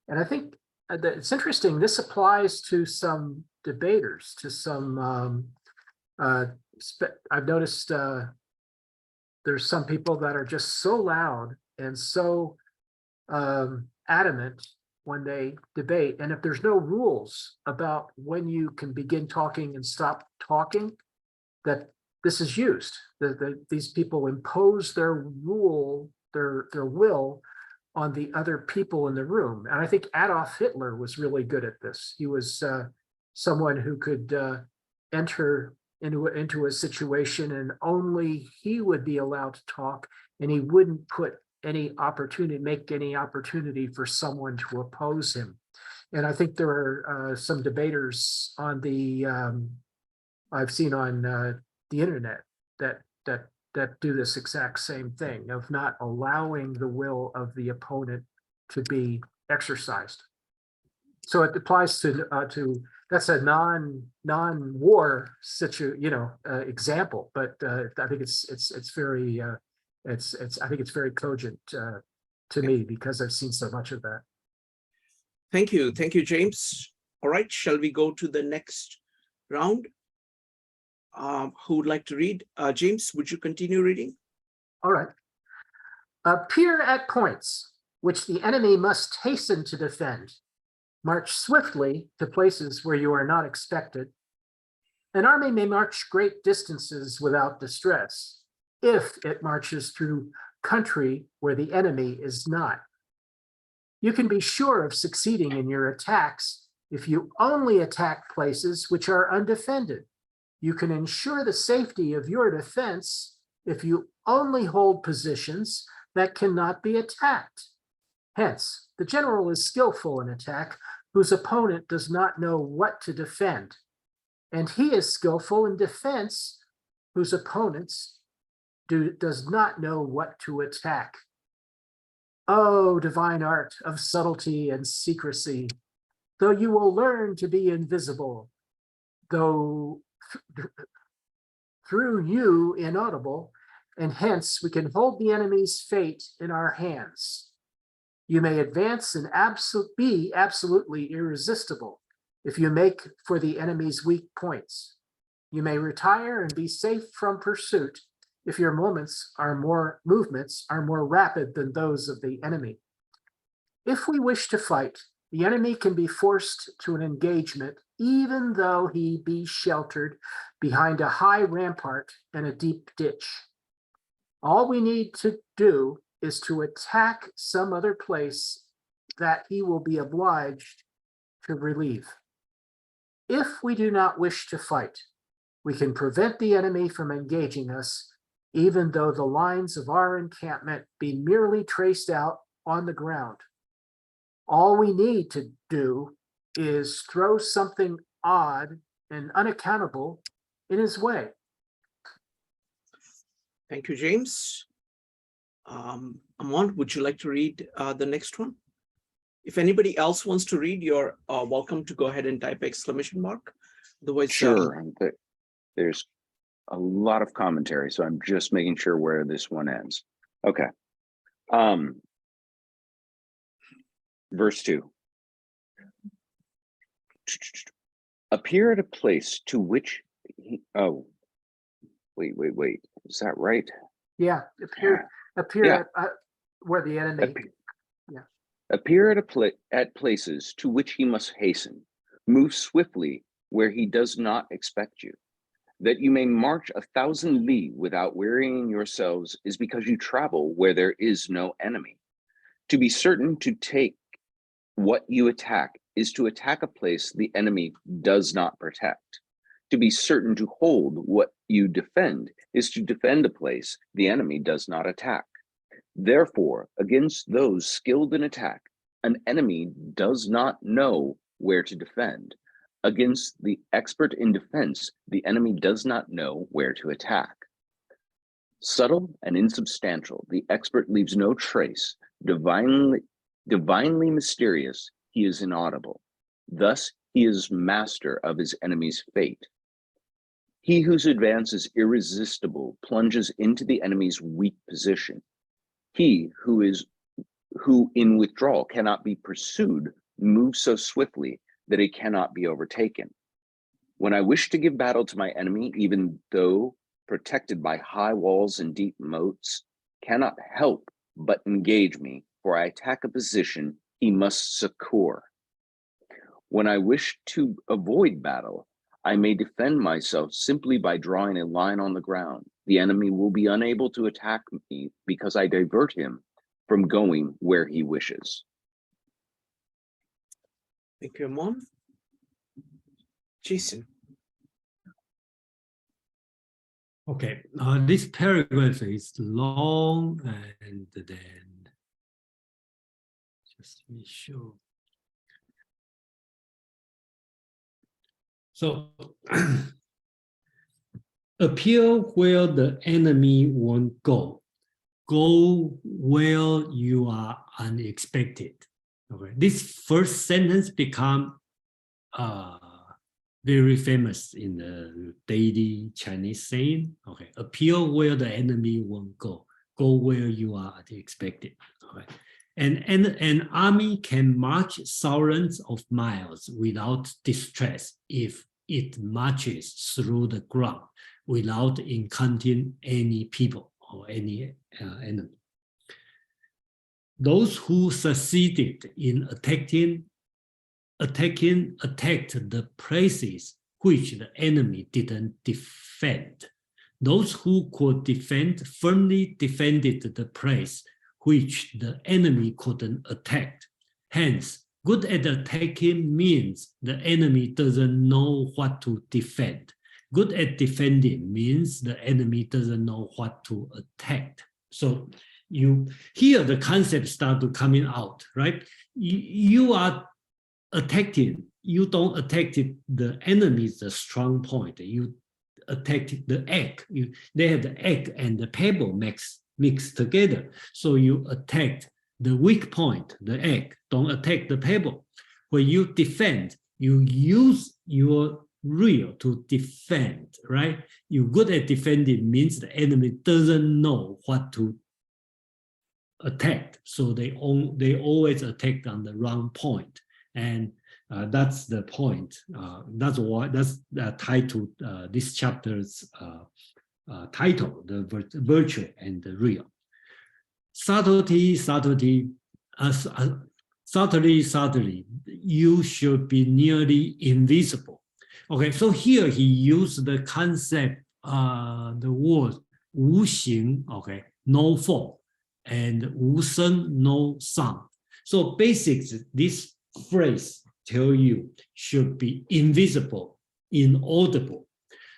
And I think it's interesting. This applies to some debaters, to some. I've noticed there's some people that are just so loud and so adamant when they debate, and if there's no rules about when you can begin talking and stop talking, that this is used. These people impose their will on the other people in the room. And I think Adolf Hitler was really good at this. He was someone who could enter into a situation and only he would be allowed to talk, and he wouldn't make any opportunity for someone to oppose him. And I think there are some debaters on I've seen on the internet that do this exact same thing of not allowing the will of the opponent to be exercised. So it applies to that's a non-war example, but I think it's very I think it's very cogent to me because I've seen so much of that. Thank you, James. All right, shall we go to the next round? Who would like to read? James, would you continue reading? All right. Appear at points. which the enemy must hasten to defend. March swiftly to places where you are not expected. An army may march great distances without distress, if it marches through country where the enemy is not. You can be sure of succeeding in your attacks if you only attack places which are undefended. You can ensure the safety of your defense if you only hold positions that cannot be attacked. Hence, the general is skillful in attack whose opponent does not know what to defend, and he is skillful in defense whose opponents does not know what to attack. Oh, divine art of subtlety and secrecy, though you will learn to be invisible, though through you inaudible, and hence we can hold the enemy's fate in our hands. You may advance and be absolutely irresistible if you make for the enemy's weak points. You may retire and be safe from pursuit if your movements are more rapid than those of the enemy. If we wish to fight, the enemy can be forced to an engagement even though he be sheltered behind a high rampart and a deep ditch. All we need to do is to attack some other place that he will be obliged to relieve. If we do not wish to fight, we can prevent the enemy from engaging us, even though the lines of our encampment be merely traced out on the ground. All we need to do is throw something odd and unaccountable in his way. Thank you, James. Amon, would you like to read the next one? If anybody else wants to read, you're welcome to go ahead and type exclamation mark. Otherwise, sure. There's a lot of commentary, so I'm just making sure where this one ends. Okay. Verse 2. Appear at a place to which he, oh, wait. Is that right? Yeah, appear Yeah. At where the enemy. Appear at places to which he must hasten. Move swiftly where he does not expect you. That you may march 1,000 li without wearying yourselves is because you travel where there is no enemy. To be certain to take what you attack is to attack a place the enemy does not protect. To be certain to hold what you defend is to defend a place the enemy does not attack. Therefore, against those skilled in attack, an enemy does not know where to defend. Against the expert in defense, the enemy does not know where to attack. Subtle and insubstantial, the expert leaves no trace. Divinely mysterious, he is inaudible. Thus, he is master of his enemy's fate. He whose advance is irresistible plunges into the enemy's weak position. He who in withdrawal cannot be pursued moves so swiftly that he cannot be overtaken. When I wish to give battle to my enemy, even though protected by high walls and deep moats, cannot help but engage me, for I attack a position he must succor. When I wish to avoid battle, I may defend myself simply by drawing a line on the ground. The enemy will be unable to attack me because I divert him from going where he wishes. thank you, Amon. Jason. Okay, this paragraph is long, and then just be sure. So, appear where the enemy won't go. Go where you are unexpected. Okay, this first sentence become very famous in the daily Chinese saying. Okay, appear where the enemy won't go. Go where you are unexpected. Okay. And an army can march thousands of miles without distress if it marches through the ground without encountering any people or any enemy. those who succeeded in attacked the places which the enemy didn't defend. Those who could defend firmly defended the place which the enemy couldn't attack. Hence, good at attacking means the enemy doesn't know what to defend. Good at defending means the enemy doesn't know what to attack. So here the concept start to coming out, right? You are attacking, you don't attack the enemy's strong point. You attack the egg. They have the egg and the pebble mixed together. So you attack the weak point, the egg. Don't attack the pebble. When you defend, you use your real to defend, right? You're good at defending means the enemy doesn't know what to attack. So they always attack on the wrong point. And that's the point. That's tied to this chapter's title, the virtue and the real. Subtlety, you should be nearly invisible. Okay, so here he used the concept, the word 无形, okay, no form, and 无声, no sound. So basically, this phrase tell you should be invisible, inaudible.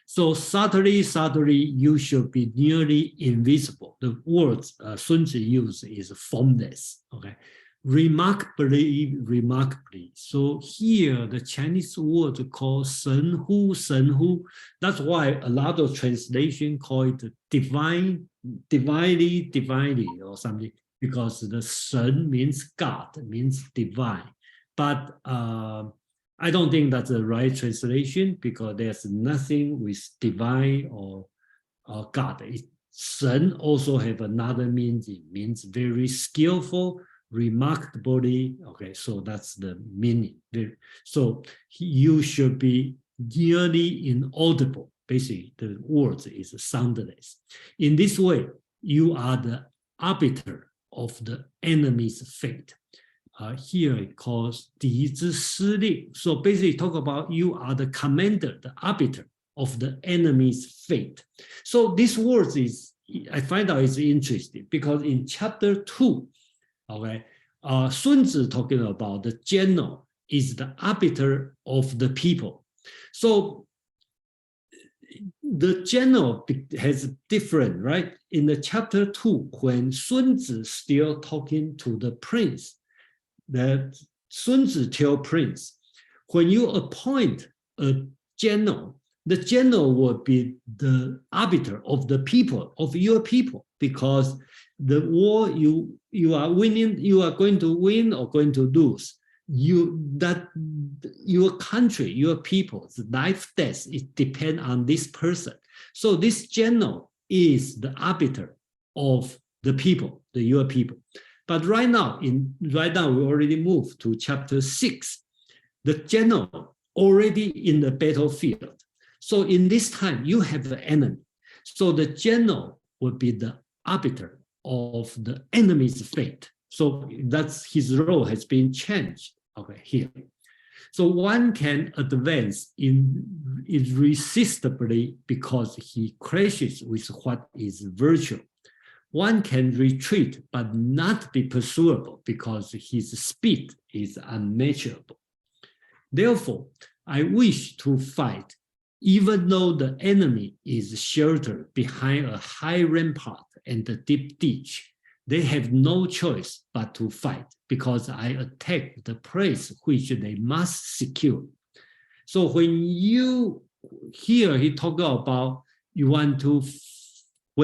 So subtly, you should be nearly invisible. The words Sun Tzu used is formless. Okay, remarkably. So here the Chinese word called 神乎. That's why a lot of translation call it divinely or something, because the 神 means God, means divine. But I don't think that's the right translation, because there's nothing with divine or God. 神 also have another meaning, means very skillful, remarkably. Okay, so that's the meaning. So you should be nearly inaudible. Basically, the word is soundless. In this way, you are the arbiter of the enemy's fate. Here it calls 敌之司令. So basically talk about you are the commander, the arbiter of the enemy's fate. So this word is, I find out it's interesting, because in chapter 2, okay, Sun Tzu talking about the general is the arbiter of the people. So the general has different, right? In the chapter 2, when Sun Tzu still talking to the prince, that Sun Tzu tell prince, when you appoint a general, the general will be the arbiter of the people, of your people, because the war you are winning, you are going to win or going to lose. Your country, your people's life, death, it depends on this person. So this general is the arbiter of the people, your people. But right now, we already moved to chapter 6. The general already in the battlefield. So in this time, you have the enemy. So the general would be the arbiter of the enemy's fate. So that's his role has been changed over here. So one can advance irresistibly because he crashes with what is virtue. One can retreat but not be pursuable because his speed is unmeasurable. Therefore, I wish to fight even though the enemy is sheltered behind a high rampart and a deep ditch. They have no choice but to fight because I attack the place which they must secure. So when you hear he talk about when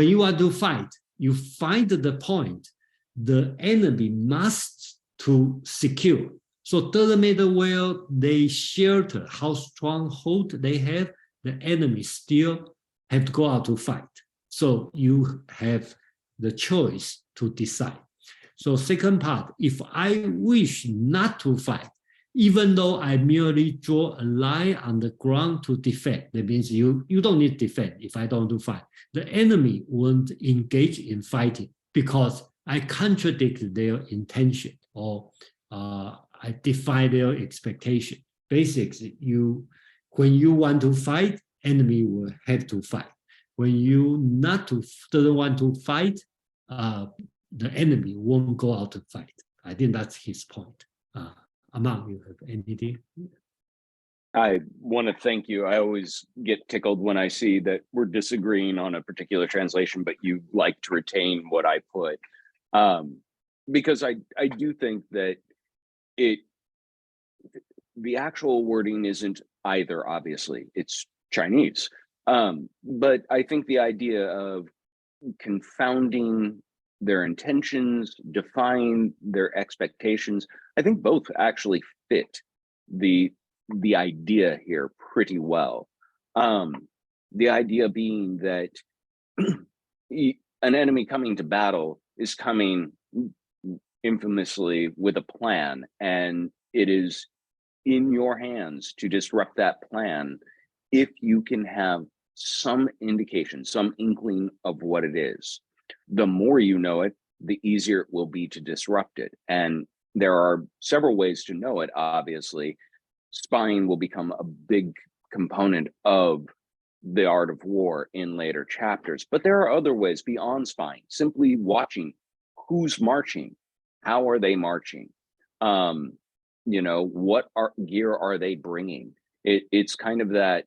you want to fight, you find the point the enemy must to secure. So it doesn't matter where they shelter, how stronghold they have, the enemy still have to go out to fight. So you have the choice to decide. So second part, if I wish not to fight, even though I merely draw a line on the ground to defend, that means you don't need to defend if I don't do fight. The enemy won't engage in fighting because I contradict their intention, or I defy their expectation. Basically, when you want to fight, enemy will have to fight. When you doesn't want to fight, the enemy won't go out to fight. I think that's his point. Amang, you have anything? I want to thank you. I always get tickled when I see that we're disagreeing on a particular translation, but you like to retain what I put. Because I do think that the actual wording isn't either, obviously, it's Chinese. But I think the idea of confounding their intentions, defying their expectations, I think both actually fit the idea here pretty well. The idea being that an enemy coming to battle is coming infamously with a plan, and it is in your hands to disrupt that plan if you can have some indication, some inkling of what it is. The more you know it, the easier it will be to disrupt it. And there are several ways to know it, obviously. Spying will become a big component of the art of war in later chapters. But there are other ways beyond spying, simply watching who's marching, how are they marching, what gear are they bringing? It's kind of that,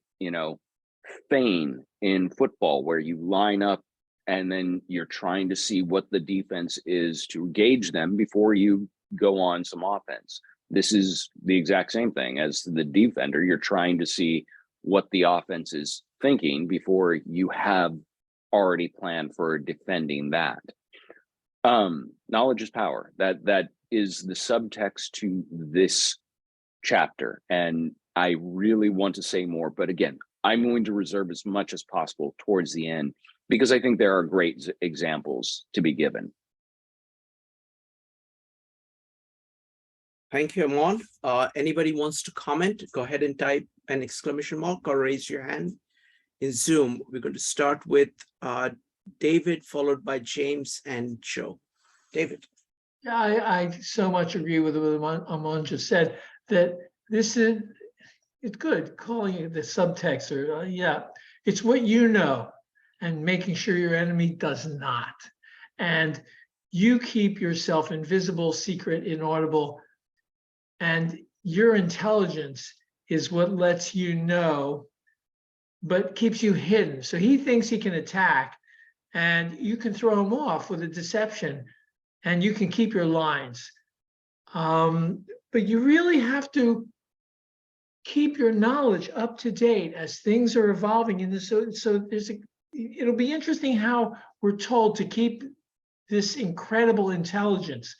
feign in football where you line up and then you're trying to see what the defense is to gauge them before you go on some offense. This is the exact same thing. As the defender, you're trying to see what the offense is thinking before you have already planned for defending that. Knowledge is power. That is the subtext to this chapter. And I really want to say more, but again, I'm going to reserve as much as possible towards the end because I think there are great examples to be given. Thank you, Amon. Anybody wants to comment? Go ahead and type an exclamation mark or raise your hand. In Zoom, we're going to start with David, followed by James and Joe. David. Yeah, I so much agree with what Amon just said, that this is, it's good calling it the subtext, or it's what you know and making sure your enemy does not. And you keep yourself invisible, secret, inaudible, and your intelligence is what lets you know, but keeps you hidden. So he thinks he can attack, and you can throw him off with a deception, and you can keep your lines. But you really have to keep your knowledge up to date as things are evolving in this. So it'll be interesting how we're told to keep this incredible intelligence,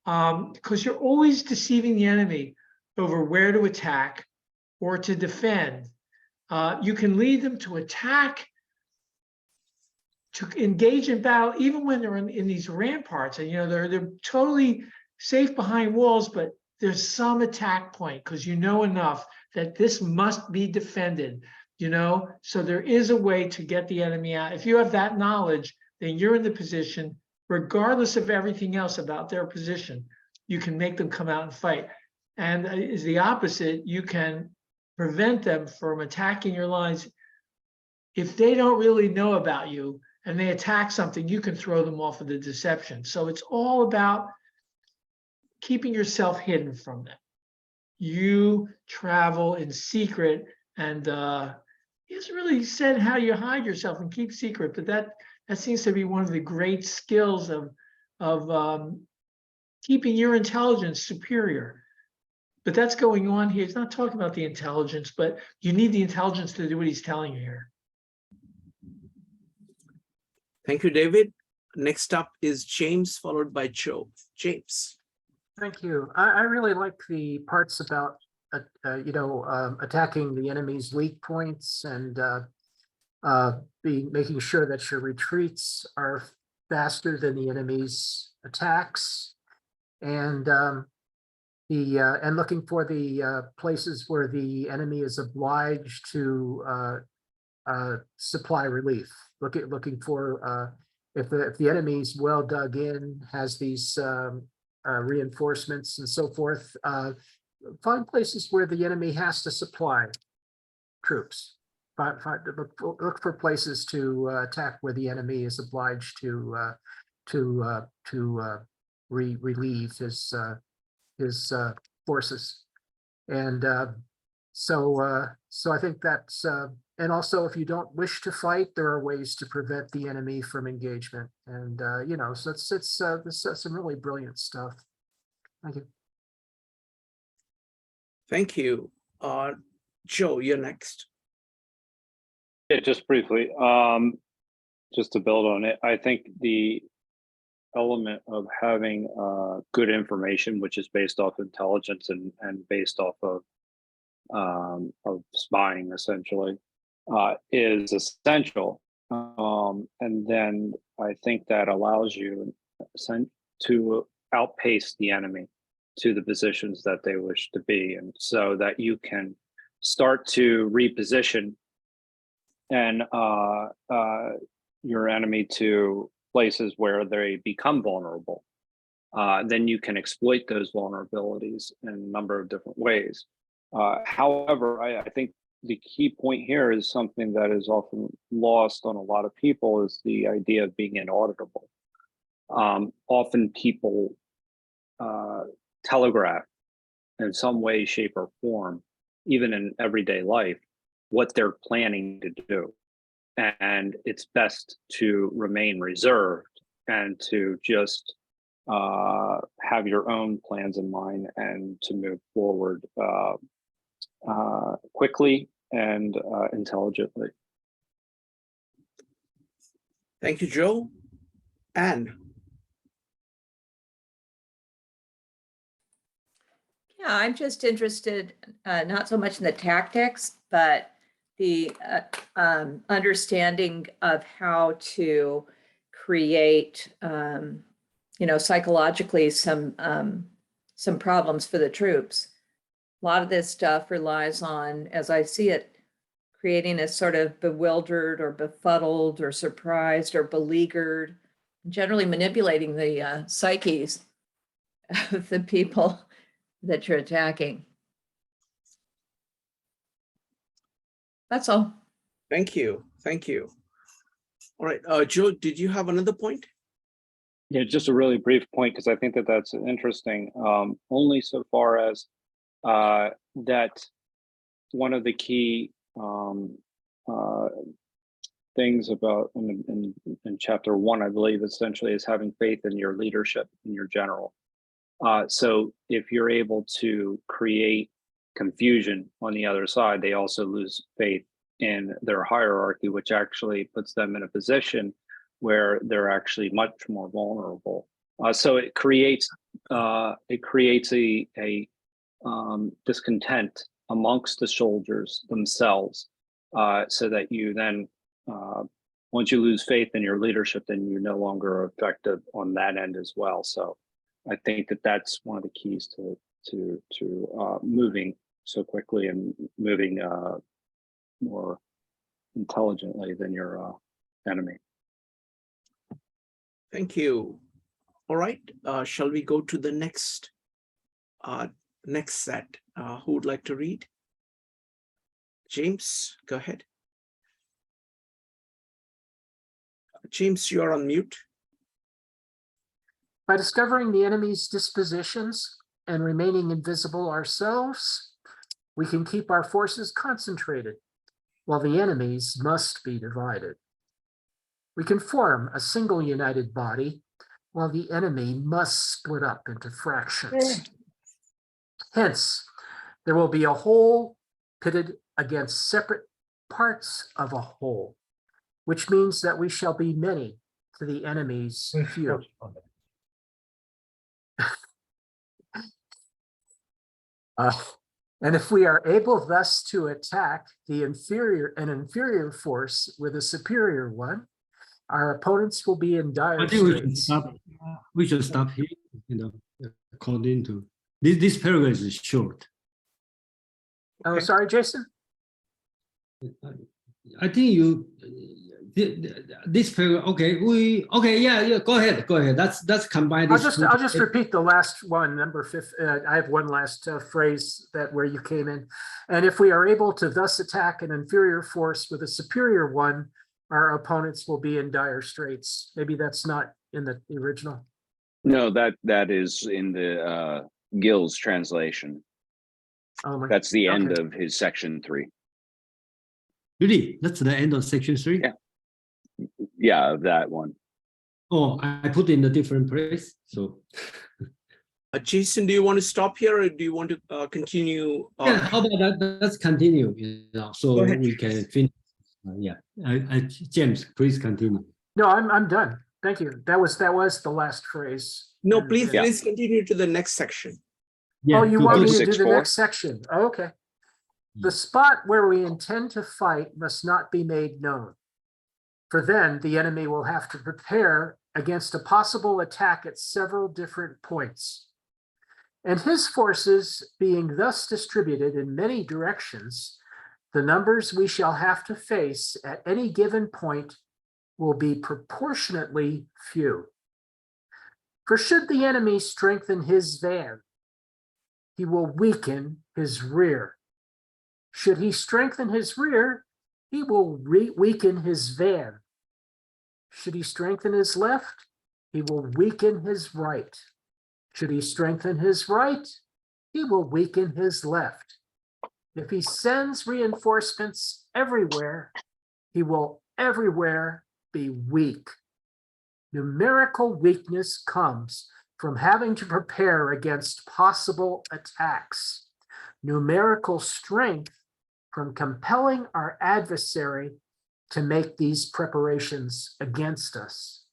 because you're always deceiving the enemy over where to attack or to defend. You can lead them to attack, to engage in battle, even when they're in these ramparts, and they're totally safe behind walls, but there's some attack point because you know enough that this must be defended, so there is a way to get the enemy out. If you have that knowledge, then you're in the position, regardless of everything else about their position, you can make them come out and fight. And is the opposite, you can prevent them from attacking your lines. If they don't really know about you and they attack something, you can throw them off of the deception. So it's all about keeping yourself hidden from them. You travel in secret, and he hasn't really said how you hide yourself and keep secret, but that seems to be one of the great skills of keeping your intelligence superior. But that's going on here. He's not talking about the intelligence, but you need the intelligence to do what he's telling you here. Thank you, David. Next up is James, followed by Joe. James. Thank you. I really like the parts about, attacking the enemy's weak points and making sure that your retreats are faster than the enemy's attacks, and looking for the places where the enemy is obliged to supply relief. Looking for if the enemy's well dug in, has these reinforcements and so forth, find places where the enemy has to supply troops. Look for places to attack where the enemy is obliged to relieve his forces, and so I think that's and also if you don't wish to fight, there are ways to prevent the enemy from engagement, and you know, so it's some really brilliant stuff. Thank you. Thank you. Joe, you're next. Yeah, just briefly, just to build on it, I think the element of having good information, which is based off intelligence and based off of spying, essentially, is essential. And then I think that allows you to outpace the enemy to the positions that they wish to be, and so that you can start to reposition and your enemy to places where they become vulnerable. Then you can exploit those vulnerabilities in a number of different ways. However, I think the key point here is something that is often lost on a lot of people, is the idea of being inauditable. Often people telegraph in some way, shape, or form, even in everyday life, what they're planning to do. And it's best to remain reserved and to just have your own plans in mind and to move forward quickly and intelligently. Thank you, Joe. Anne. Yeah, I'm just interested, not so much in the tactics, but the understanding of how to create, you know, psychologically some problems for the troops. A lot of this stuff relies on, as I see it, creating a sort of bewildered or befuddled or surprised or beleaguered, generally manipulating the psyches of the people that you're attacking. That's all. Thank you. Thank you. All right, Joe, did you have another point? Yeah, just a really brief point, because I think that that's interesting. Only so far as that one of the key things about in chapter 1, I believe, essentially, is having faith in your leadership, in your general. So if you're able to create confusion on the other side, they also lose faith in their hierarchy, which actually puts them in a position where they're actually much more vulnerable. So it creates a discontent amongst the soldiers themselves, so that you then, once you lose faith in your leadership, then you're no longer effective on that end as well. So I think that that's one of the keys to moving so quickly and moving more intelligently than your enemy. Thank you. All right, shall we go to the next set? Who would like to read? James, go ahead. James, you're on mute. By discovering the enemy's dispositions and remaining invisible ourselves, we can keep our forces concentrated, while the enemy's must be divided. We can form a single united body, while the enemy must split up into fractions. Hence, there will be a whole pitted against separate parts of a whole, which means that we shall be many to the enemy's few. And if we are able thus to attack an inferior force with a superior one, our opponents will be in dire I think straits. we should stop here, you know, according to this paragraph is short. Oh, sorry, Jason. I think this paragraph. Okay. Yeah. Go ahead. That's combined. I'll just repeat the last one, number 5. I have one last phrase where you came in. And if we are able to thus attack an inferior force with a superior one, our opponents will be in dire straits. Maybe that's not in the original. No, that is in the Giles translation. Oh, That's the end of his section 3. Really? That's the end of section 3? Yeah. Yeah, that one. Oh, I put in a different place. So Jason, do you want to stop here or do you want to continue? yeah, how about that? Let's continue. So Go ahead. we can finish. James, please continue. No, I'm done. Thank you. That was the last phrase. No, And- please continue to the next section. Yeah, Oh, you want me to do the 6-4? next section? Oh, okay. The spot where we intend to fight must not be made known. For then the enemy will have to prepare against a possible attack at several different points. And his forces being thus distributed in many directions, the numbers we shall have to face at any given point will be proportionately few. For should the enemy strengthen his van, he will weaken his rear. Should he strengthen his rear, he will weaken his van. Should he strengthen his left, he will weaken his right. Should he strengthen his right, he will weaken his left. If he sends reinforcements everywhere, he will everywhere be weak. Numerical weakness comes from having to prepare against possible attacks. Numerical strength from compelling our adversary to make these preparations against us.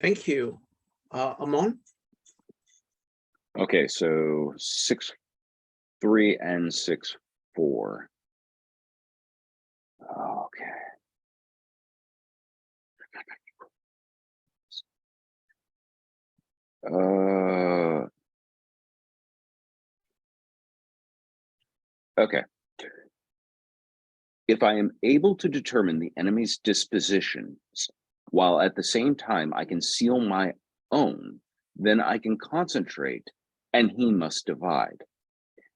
Thank you. Amon? Okay, so 6-3 and 6-4. Okay. Okay. If I am able to determine the enemy's dispositions, while at the same time I can seal my own, then I can concentrate, and he must divide.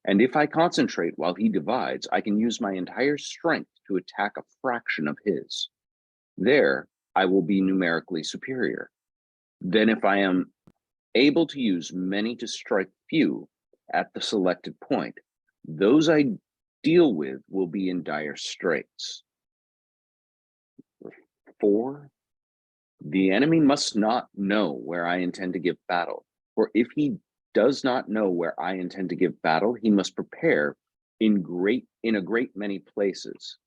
And if I concentrate while he divides, I can use my entire strength to attack a fraction of his. There, I will be numerically superior. Then if I am able to use many to strike few at the selected point, those I deal with will be in dire straits. 4, the enemy must not know where I intend to give battle, for if he does not know where I intend to give battle, he must prepare in a great many places.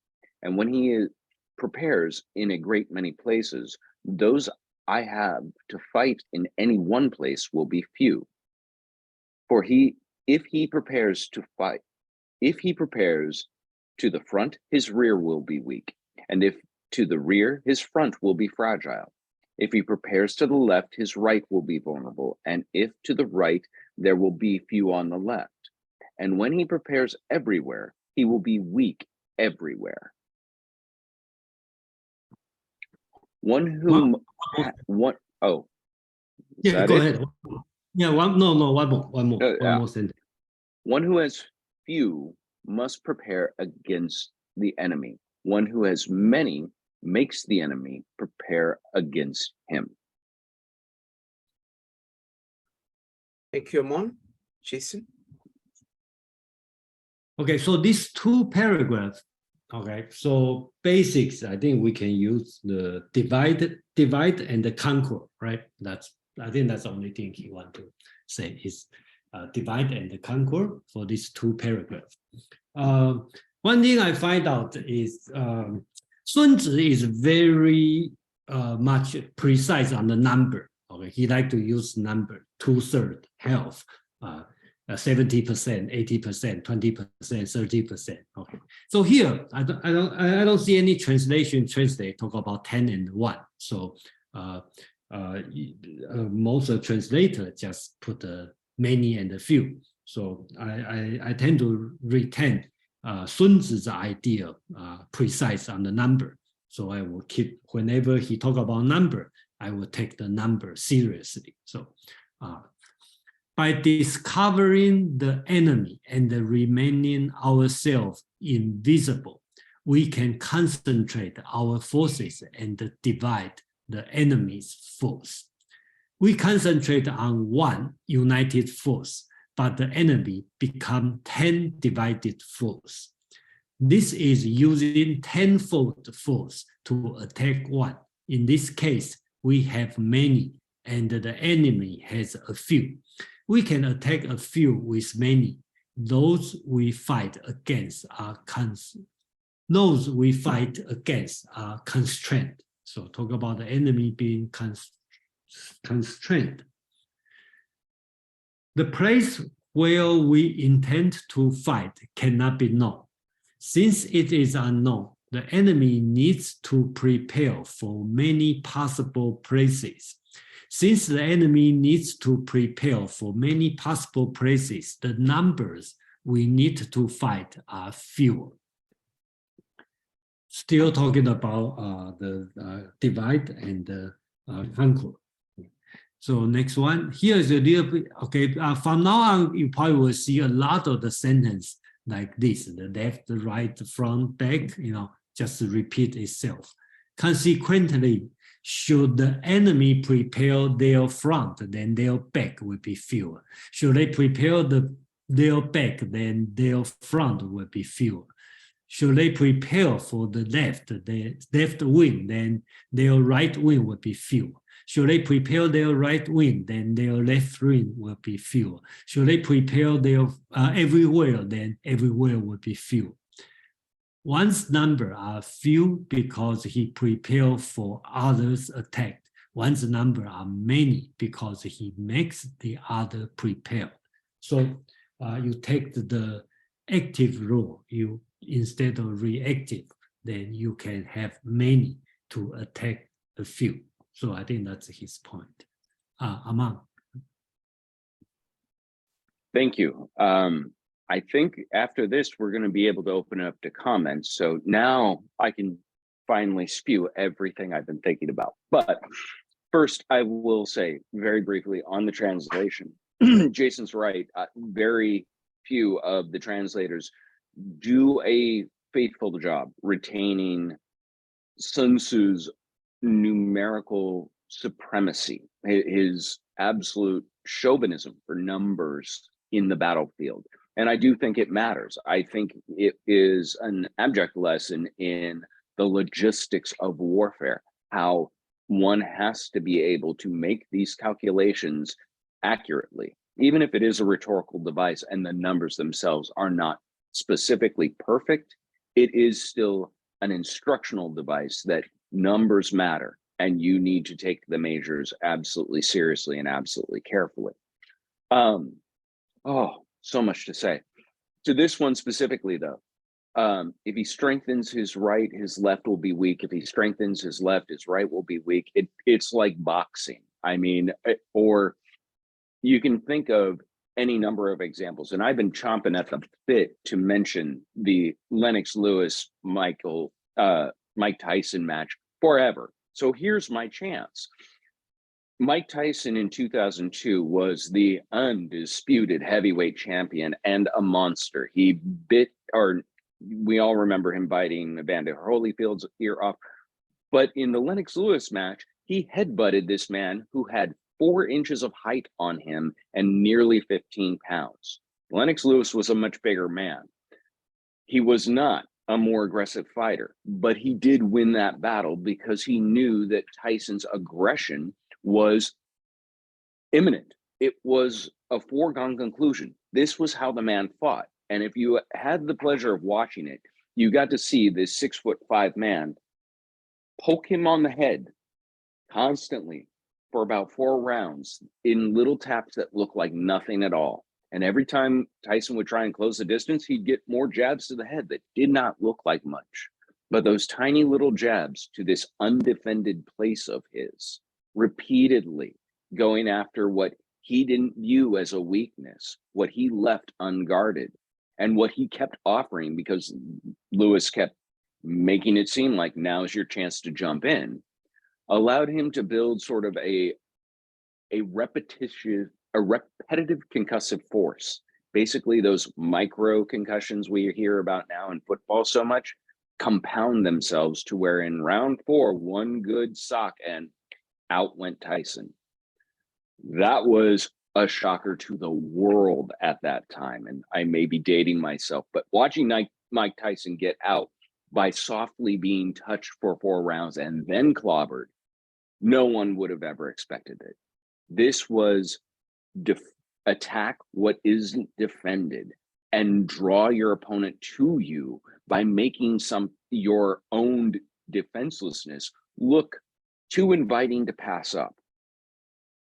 And when he prepares in a great many places, those I have to fight in any one place will be few. For if he prepares to the front, his rear will be weak. And if to the rear, his front will be fragile. If he prepares to the left, his right will be vulnerable. And if to the right, there will be few on the left. And when he prepares everywhere, he will be weak everywhere. One who, yeah, go ahead. Yeah, one more sentence. One who has few must prepare against the enemy. One who has many makes the enemy prepare against him. Thank you, Amon. Jason? Okay, so these 2 paragraphs, okay, so basics, I think we can use the divide and the conquer, right? I think that's the only thing he want to say is divide and conquer for these 2 paragraphs. One thing I find out is Sun Tzu is very much precise on the number. Okay, he like to use number 2/3 health, 70%, 80%, 20%, 30%. Okay, so here I don't see any translate talk about 10 and 1. So most translators just put many and a few. So I tend to read 10 Sun Tzu's idea precise on the number. So I will keep, whenever he talk about number, I will take the number seriously. So by discovering the enemy and remaining ourselves invisible, we can concentrate our forces and divide the enemy's force. We concentrate on one united force, but the enemy become 10 divided force. This is using tenfold force to attack one. In this case, we have many, and the enemy has a few. We can attack a few with many. Those we fight against are constrained. So talk about the enemy being constrained. The place where we intend to fight cannot be known. Since it is unknown, the enemy needs to prepare for many possible places. Since the enemy needs to prepare for many possible places, the numbers we need to fight are fewer. Still talking about the divide and conquer. So next one, here is a little bit, okay, from now on, you probably will see a lot of the sentence like this, the left, the right, the front, back, just repeat itself. Consequently, should the enemy prepare their front, then their back will be fewer. Should they prepare their back, then their front will be fewer. Should they prepare for the left wing, then their right wing will be fewer. Should they prepare their right wing, then their left wing will be fewer. Should they prepare their everywhere, then everywhere will be fewer. One's number are few because he prepared for others' attack. One's number are many because he makes the other prepared. So you take the active role, instead of reactive, then you can have many to attack a few. So I think that's his point. Aman. Thank you. I think after this, we're going to be able to open it up to comments. So now I can finally spew everything I've been thinking about. But first, I will say very briefly on the translation, Jason's right. Very few of the translators do a faithful job retaining Sun Tzu's numerical supremacy, his absolute chauvinism for numbers in the battlefield. And I do think it matters. I think it is an abject lesson in the logistics of warfare, how one has to be able to make these calculations accurately, even if it is a rhetorical device and the numbers themselves are not specifically perfect. It is still an instructional device that numbers matter, and you need to take the measures absolutely seriously and absolutely carefully. So much to say. To this one specifically, though, if he strengthens his right, his left will be weak. If he strengthens his left, his right will be weak. It's like boxing. I mean, or you can think of any number of examples, and I've been chomping at the bit to mention the Lennox Lewis Mike Tyson match forever. So here's my chance. Mike Tyson in 2002 was the undisputed heavyweight champion and a monster. He we all remember him biting Evander Holyfield's ear off. But in the Lennox Lewis match, he headbutted this man who had 4 inches of height on him and nearly 15 pounds. Lennox Lewis was a much bigger man. He was not a more aggressive fighter, but he did win that battle because he knew that Tyson's aggression was imminent. It was a foregone conclusion. This was how the man fought. And if you had the pleasure of watching it, you got to see this 6'5" man poke him on the head constantly for about 4 rounds in little taps that looked like nothing at all. And every time Tyson would try and close the distance, he'd get more jabs to the head that did not look like much. But those tiny little jabs to this undefended place of his, repeatedly going after what he didn't view as a weakness, what he left unguarded. And what he kept offering, because Lewis kept making it seem like now's your chance to jump in, allowed him to build sort of a repetitive concussive force. Basically, those micro concussions we hear about now in football so much compound themselves to where in round 4, one good sock and out went Tyson. That was a shocker to the world at that time. And I may be dating myself, but watching Mike Tyson get out by softly being touched for 4 rounds and then clobbered, no one would have ever expected it. This was attack what isn't defended and draw your opponent to you by making your own defenselessness look too inviting to pass up.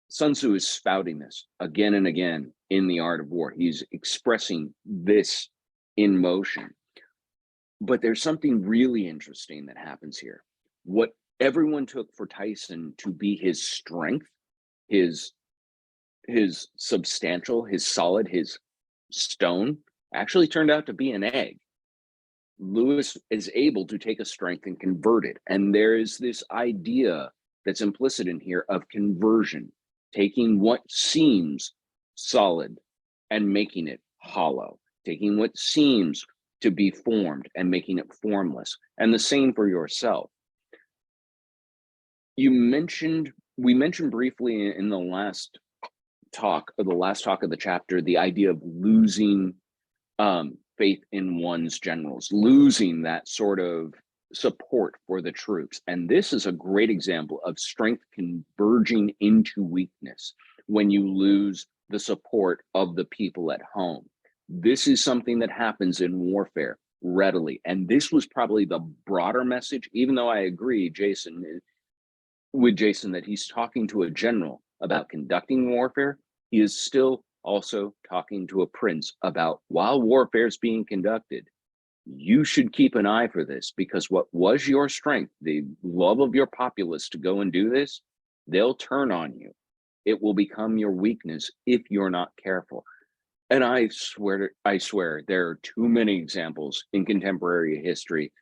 Sun Tzu is spouting this again and again in The Art of War. He's expressing this in motion. But there's something really interesting that happens here. What everyone took for Tyson to be his strength, his substantial, his solid, his stone, actually turned out to be an egg. Lewis is able to take a strength and convert it. And there is this idea that's implicit in here of conversion, taking what seems solid and making it hollow, taking what seems to be formed and making it formless. And the same for yourself. We mentioned briefly in the last talk of the chapter, the idea of losing faith in one's generals, losing that sort of support for the troops. And this is a great example of strength converging into weakness when you lose the support of the people at home. This is something that happens in warfare readily. And this was probably the broader message, even though I agree, with Jason, that he's talking to a general about conducting warfare. He is still also talking to a prince about, while warfare is being conducted, you should keep an eye for this, because what was your strength, the love of your populace to go and do this, they'll turn on you. It will become your weakness if you're not careful. And I swear, there are too many examples in contemporary history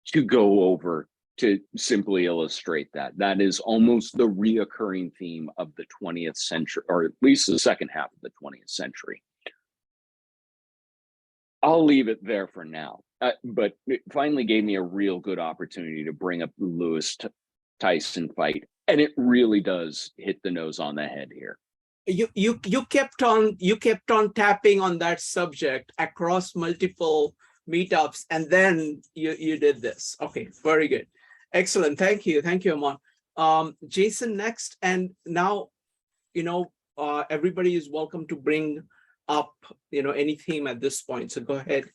to go over to simply illustrate that. That is almost the reoccurring theme of the 20th century, or at least the second half of the 20th century. I'll leave it there for now, but it finally gave me a real good opportunity to bring up the Lewis Tyson fight, and it really does hit the nose on the head here. You kept on tapping on that subject across multiple meetups, and then you did this. Okay, very good. Excellent. Thank you, Amon. Jason next, and now, everybody is welcome to bring up, any theme at this point. So go ahead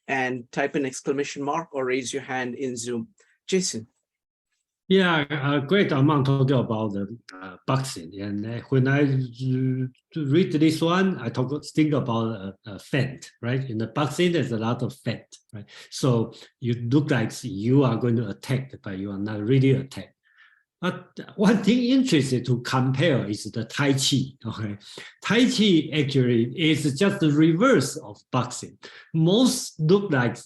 and type an exclamation mark or raise your hand in Zoom. Jason. Yeah, great amount talking about the boxing. And when I read this one, I think about a feint, right? In the boxing, there's a lot of feint, right? So you look like you are going to attack, but you are not really attacked. But one thing interesting to compare is the Tai Chi. Okay, Tai Chi actually is just the reverse of boxing. Most look like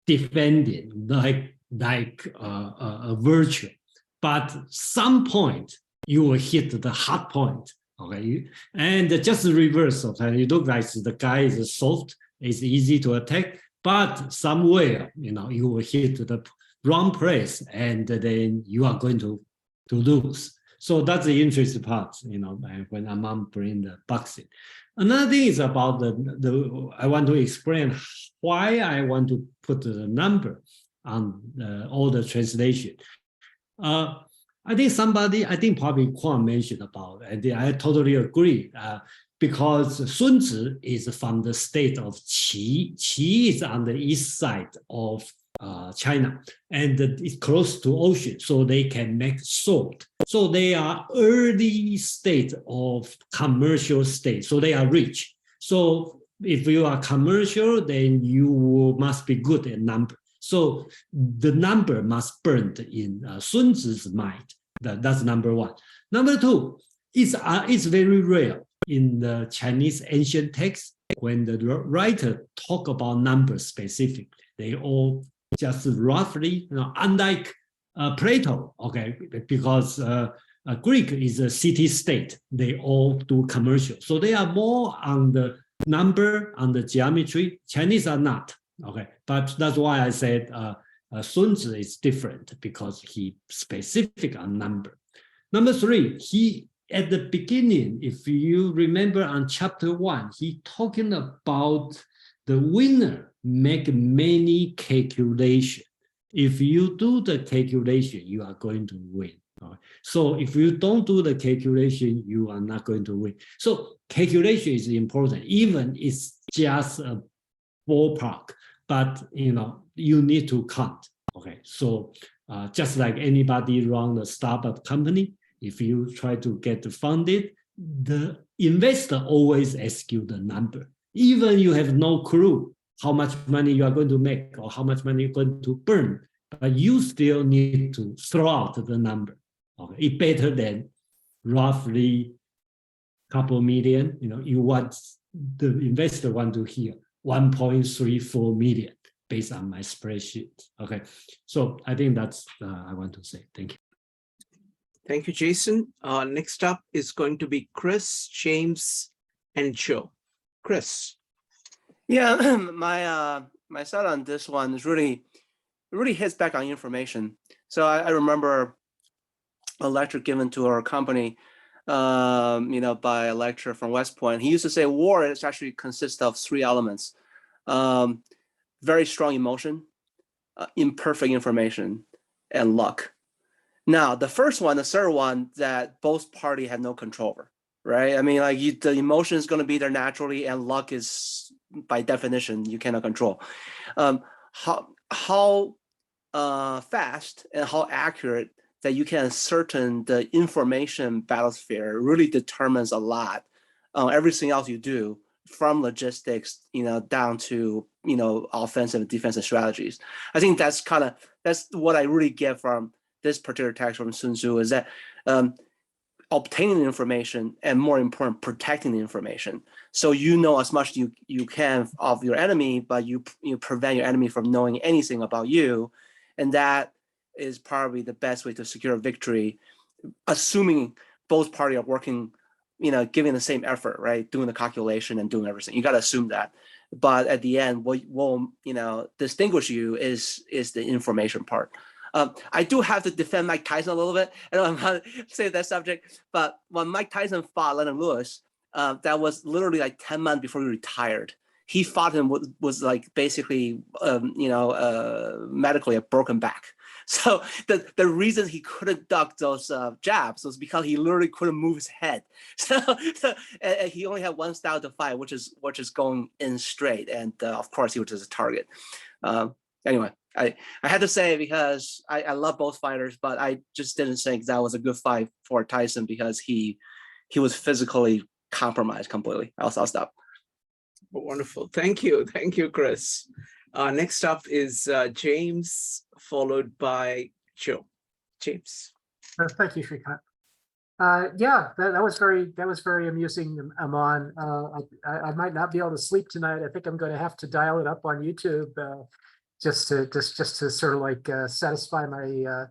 defending, like a virtue, but some point you will hit the hard point. Okay, and just the reverse of that, you look like the guy is soft, it's easy to attack, but somewhere you will hit the wrong place, and then you are going to lose. So that's the interesting part, when Amon bring the boxing. Another thing is about I want to explain why I want to put the number on all the translation. I think probably Kwon mentioned about, and I totally agree, because Sun Tzu is from the state of Qi. Qi is on the east side of China, and it's close to ocean, so they can make sword. So they are early state of commercial state, so they are rich. So if you are commercial, then you must be good at number. So the number must burn in Sun Tzu's mind. That's number one. Number two, it's very rare in the Chinese ancient text when the writer talk about numbers specifically, they all just roughly, unlike Plato, okay, because Greek is a city-state, they all do commercial. So they are more on the number, on the geometry. Chinese are not, okay. But that's why I said Sun Tzu is different because he specific on number. Number three, he at the beginning, if you remember on chapter 1, he talking about the winner make many calculations. If you do the calculation, you are going to win. Right? So if you don't do the calculation, you are not going to win. So calculation is important, even it's just a ballpark, but you need to count. Okay, so just like anybody run a startup company, if you try to get funded, the investor always asks you the number. Even you have no clue how much money you are going to make or how much money you're going to burn, but you still need to throw out the number. Okay, it's better than roughly couple million. You want the investor want to hear 1.34 million based on my spreadsheet. Okay, so I think that's I want to say. Thank you. Thank you, Jason. Next up is going to be Chris, James, and Joe. Chris. Yeah, my thought on this one is really hits back on information. So I remember a lecture given to our company, by a lecturer from West Point. He used to say war is actually consists of 3 elements: very strong emotion, imperfect information, and luck. Now, the first one, the third one, that both parties have no control over, right? I mean, like the emotion is going to be there naturally, and luck is, by definition, you cannot control. How fast and how accurate that you can ascertain the information bathysphere really determines a lot. Everything else you do, from logistics, down to offensive and defensive strategies. I think that's what I really get from this particular text from Sun Tzu, is that obtaining the information, and more important, protecting the information. So as much as you can of your enemy, but you prevent your enemy from knowing anything about you. And that is probably the best way to secure a victory, assuming both parties are working, giving the same effort, right? Doing the calculation and doing everything. You got to assume that. But at the end, what will distinguish you is the information part. I do have to defend Mike Tyson a little bit. I don't know how to say that subject, but when Mike Tyson fought Lennox Lewis, that was literally like 10 months before he retired. He fought him was like basically, medically a broken back. So the reason he couldn't duck those jabs was because he literally couldn't move his head. So and he only had one style to fight, which is going in straight, and of course he was just a target. Anyway. I had to say it because I love both fighters, but I just didn't think that was a good fight for Tyson because he was physically compromised completely. I'll stop. Wonderful. Thank you, Chris. Next up is James, followed by Joe. James. Thank you, Shrikant. Yeah, that was very amusing, Aman. I might not be able to sleep tonight. I think I'm going to have to dial it up on YouTube. Just to sort of like satisfy my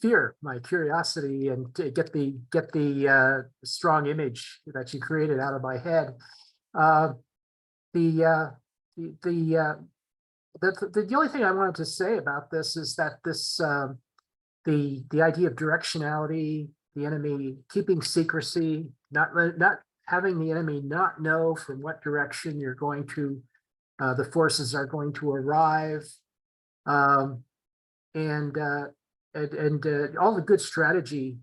fear, my curiosity, and to get the strong image that you created out of my head. The only thing I wanted to say about this is that this the idea of directionality, the enemy keeping secrecy, not having the enemy not know from what direction you're going to. The forces are going to arrive, and all the good strategy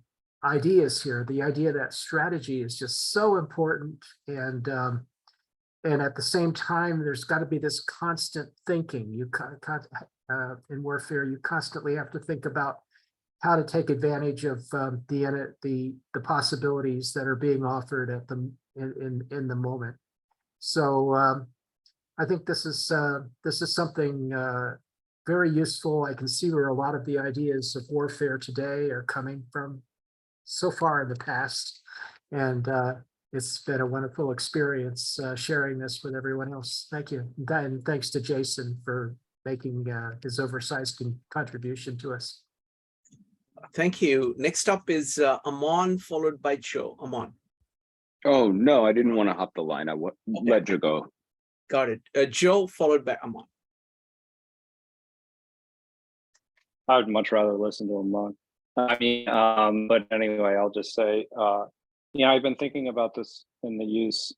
ideas here. The idea that strategy is just so important, and at the same time, there's got to be this constant thinking. In warfare, you constantly have to think about how to take advantage of the possibilities that are being offered at in the moment. So. I think this is something very useful. I can see where a lot of the ideas of warfare today are coming from so far in the past, and it's been a wonderful experience sharing this with everyone else. Thank you. And thanks to Jason for making his oversized contribution to us. Thank you. Next up is Amon, followed by Joe. Amon. Oh, no, I didn't want to hop the line. Let Joe go. Got it. Joe, followed by Amon. I would much rather listen to him. I mean, but anyway, I'll just say, I've been thinking about this in the use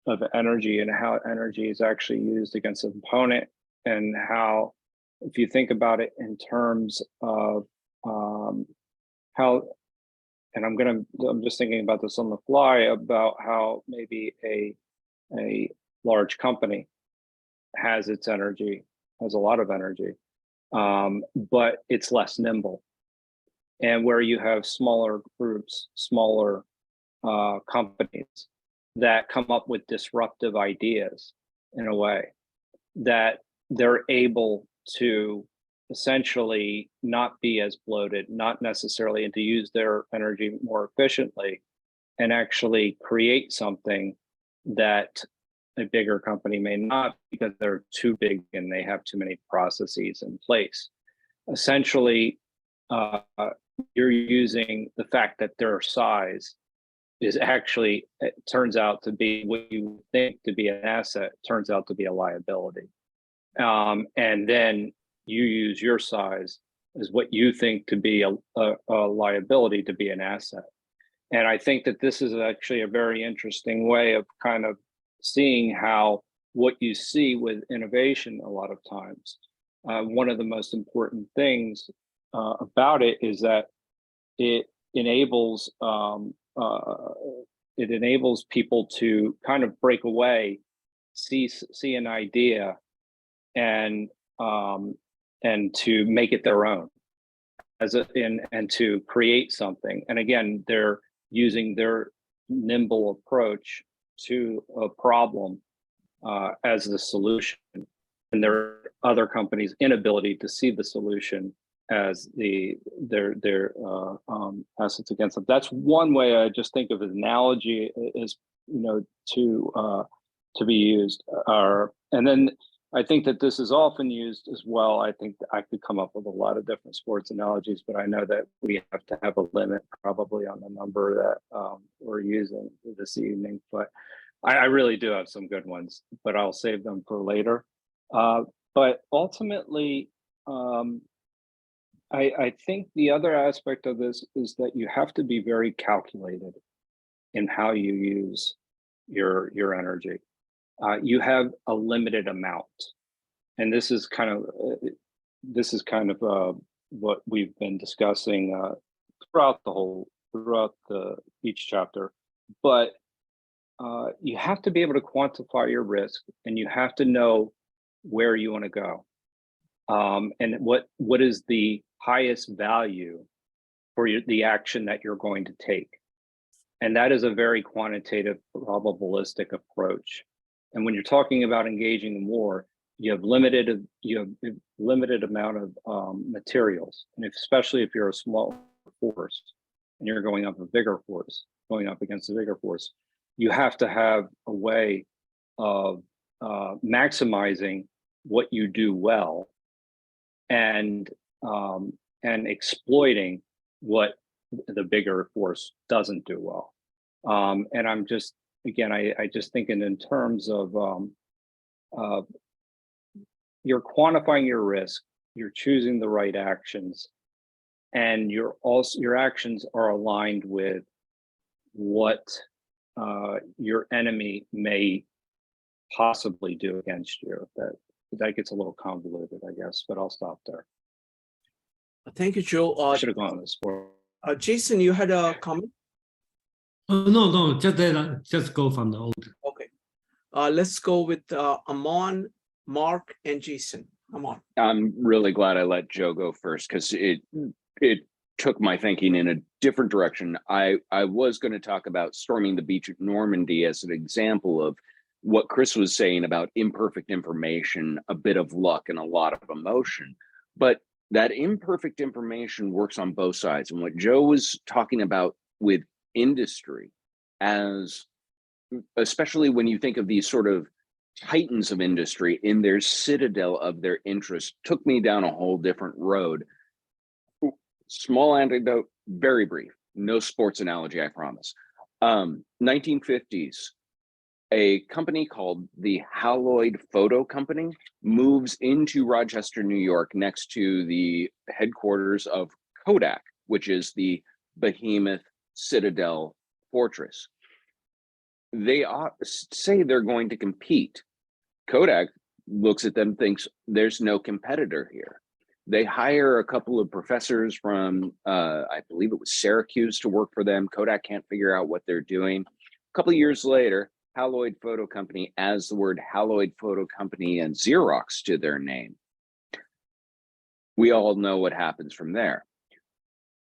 of energy and how energy is actually used against an opponent, and how, if you think about it in terms of how, and I'm just thinking about this on the fly, about how maybe a large company has its energy, has a lot of energy, but it's less nimble. And where you have smaller groups, smaller companies that come up with disruptive ideas in a way that they're able to essentially not be as bloated, not necessarily, and to use their energy more efficiently, and actually create something that a bigger company may not, because they're too big and they have too many processes in place. Essentially, you're using the fact that their size is actually, it turns out to be what you think to be an asset, turns out to be a liability. And then you use your size as what you think to be a liability to be an asset. And I think that this is actually a very interesting way of kind of seeing how what you see with innovation a lot of times. One of the most important things about it is that it enables people to kind of break away, see an idea, and to make it their own, and to create something. And again, they're using their nimble approach to a problem as the solution, and there are other companies' inability to see the solution as their assets against them. That's one way I just think of an analogy is, to be used. And then I think that this is often used as well. I think I could come up with a lot of different sports analogies, but I know that we have to have a limit probably on the number that we're using this evening. But I really do have some good ones, but I'll save them for later. But ultimately, I think the other aspect of this is that you have to be very calculated in how you use your energy. You have a limited amount, and this is kind of what we've been discussing throughout each chapter. But you have to be able to quantify your risk, and you have to know where you want to go, and what is the highest value for the action that you're going to take. And that is a very quantitative, probabilistic approach. And when you're talking about engaging in war, you have limited amount of materials, and especially if you're a small force and you're going up against a bigger force, you have to have a way of maximizing what you do well, and exploiting what the bigger force doesn't do well. And I'm just, again, I just thinking in terms of you're quantifying your risk, you're choosing the right actions, and your actions are aligned with what your enemy may possibly do against you. That gets a little convoluted, I guess, but I'll stop there. Thank you, Joe. I should have gone to the sport. Jason, you had a comment? No, just go from the order. Okay. Let's go with Amon, Mark, and Jason. Amon. I'm really glad I let Joe go first, because it took my thinking in a different direction. I was going to talk about storming the beach at Normandy as an example of what Chris was saying about imperfect information, a bit of luck, and a lot of emotion. But that imperfect information works on both sides. And what Joe was talking about with industry as especially when you think of these sort of titans of industry in their citadel of their interest, took me down a whole different road. Small anecdote, very brief, no sports analogy, I promise. 1950s, a company called the Haloid Photo Company moves into Rochester, New York, next to the headquarters of Kodak, which is the behemoth citadel fortress. They say they're going to compete. Kodak looks at them, thinks there's no competitor here. They hire a couple of professors from, I believe it was Syracuse, to work for them. Kodak can't figure out what they're doing. A couple of years later, Haloid Photo Company adds the word Haloid Photo Company and Xerox to their name. We all know what happens from there.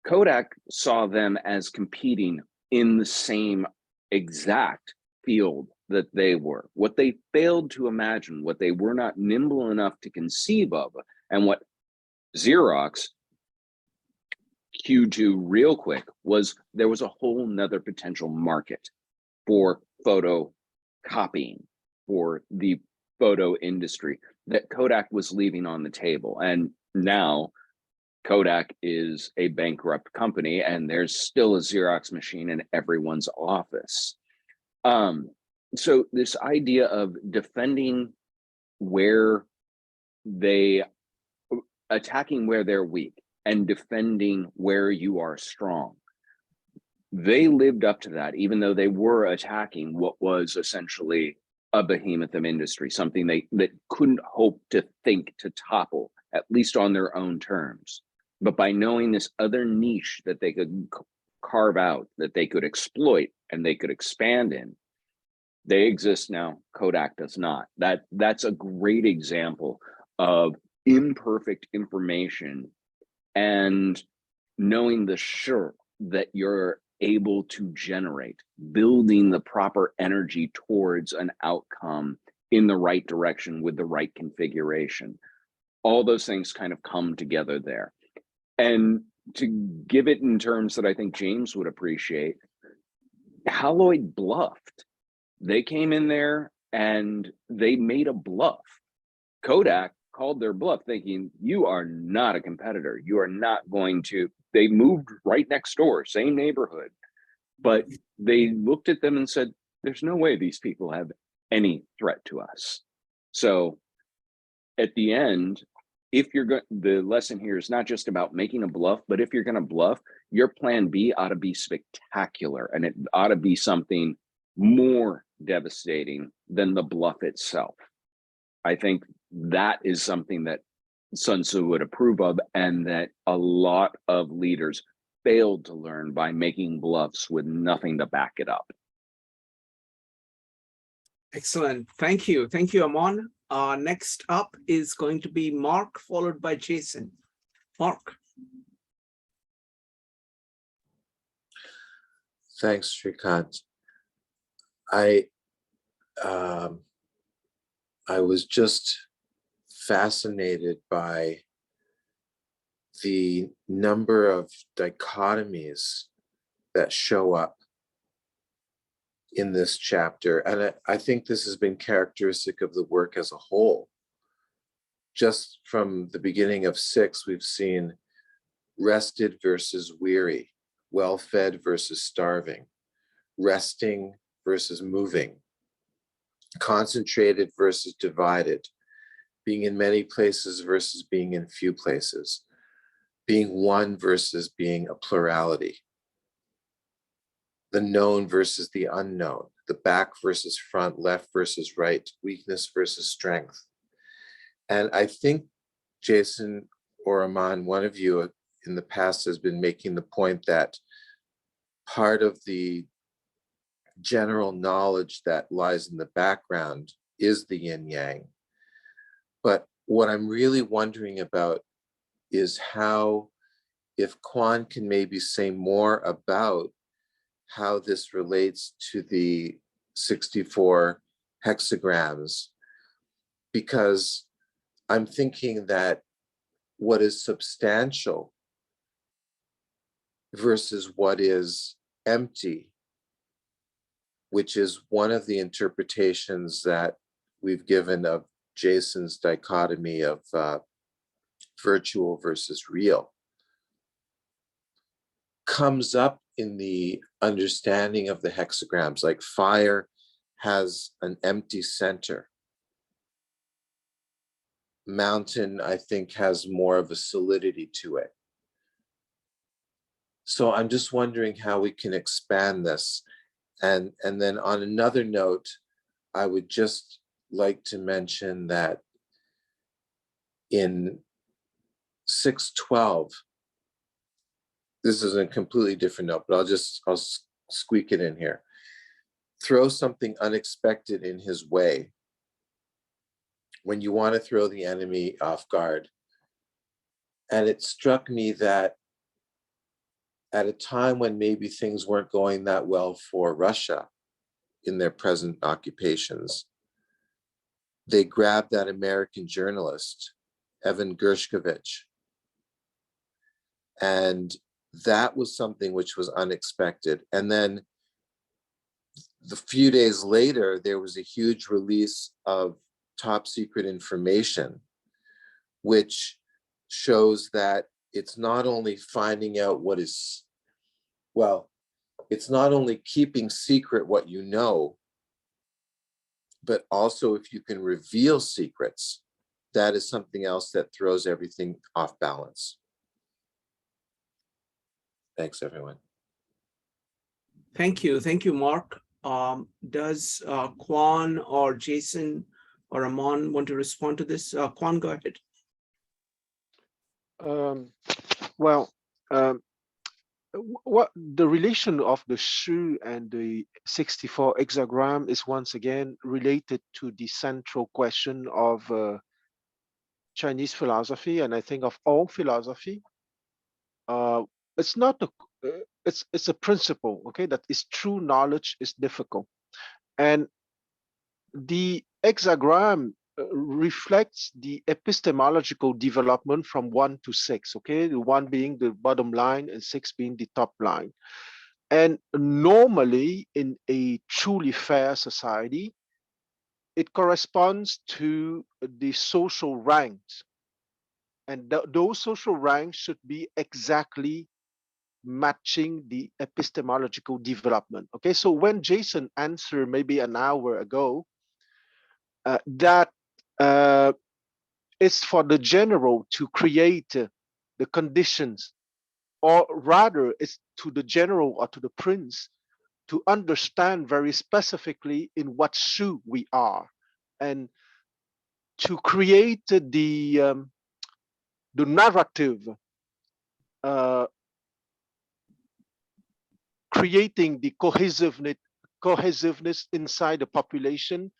Kodak saw them as competing in the same exact field that they were. What they failed to imagine, what they were not nimble enough to conceive of, and what Xerox cued to real quick was there was a whole nother potential market for photo copying, for the photo industry that Kodak was leaving on the table. And now Kodak is a bankrupt company and there's still a Xerox machine in everyone's office. So this idea of defending where attacking where they're weak and defending where you are strong. They lived up to that, even though they were attacking what was essentially a behemoth of industry, something that couldn't hope to think to topple, at least on their own terms. But by knowing this other niche that they could carve out, that they could exploit and they could expand in, they exist now. Kodak does not. That's a great example of imperfect information and knowing the sure that you're able to generate, building the proper energy towards an outcome in the right direction with the right configuration. All those things kind of come together there. And to give it in terms that I think James would appreciate, Haloid bluffed. They came in there and they made a bluff. Kodak called their bluff thinking, you are not a competitor. You are not going to, they moved right next door, same neighborhood, but they looked at them and said, there's no way these people have any threat to us. So at the end, if you're going, the lesson here is not just about making a bluff, but if you're going to bluff, your plan B ought to be spectacular, and it ought to be something more devastating than the bluff itself. I think that is something that Sun Tzu would approve of, and that a lot of leaders failed to learn by making bluffs with nothing to back it up. Excellent. Thank you. Thank you, Amon. Next up is going to be Mark, followed by Jason. Mark. Thanks, Shrikant. I was just fascinated by the number of dichotomies that show up in this chapter. And I think this has been characteristic of the work as a whole. Just from the beginning of 6, we've seen rested versus weary, well-fed versus starving, resting versus moving, concentrated versus divided, being in many places versus being in few places, being one versus being a plurality, the known versus the unknown, the back versus front, left versus right, weakness versus strength. And I think Jason or Aman, one of you in the past has been making the point that part of the general knowledge that lies in the background is the yin yang. But what I'm really wondering about is how, if Kwan can maybe say more about how this relates to the 64 hexagrams, because I'm thinking that what is substantial versus what is empty which is one of the interpretations that we've given of Jason's dichotomy of virtual versus real, comes up in the understanding of the hexagrams. Like fire has an empty center. Mountain, I think, has more of a solidity to it. So I'm just wondering how we can expand this. And then on another note, I would just like to mention that in 612, this is a completely different note, but I'll squeak it in here. Throw something unexpected in his way. When you want to throw the enemy off guard. And it struck me that at a time when maybe things weren't going that well for Russia in their present occupations, they grabbed that American journalist, Evan Gershkovich. And that was something which was unexpected. And then the few days later, there was a huge release of top secret information, which shows that it's not only finding out what is, well, it's not only keeping secret what you know, but also if you can reveal secrets, that is something else that throws everything off balance. Thanks, everyone. Thank you, Mark. Does Kwan or Jason or Amon want to respond to this? Kwan, go ahead. What the relation of the Shu and the 64 hexagram is once again related to the central question of Chinese philosophy, and I think of all philosophy. It's not a, it's a principle, okay, that is true knowledge is difficult. And the hexagram reflects the epistemological development from 1 to 6, okay, the 1 being the bottom line and 6 being the top line. And normally in a truly fair society, it corresponds to the social ranks. And those social ranks should be exactly matching the epistemological development. Okay, so when Jason answered maybe an hour ago, that it's for the general to create the conditions, or rather it's to the general or to the prince to understand very specifically in what shoe we are, and to create the narrative, creating the cohesiveness inside the population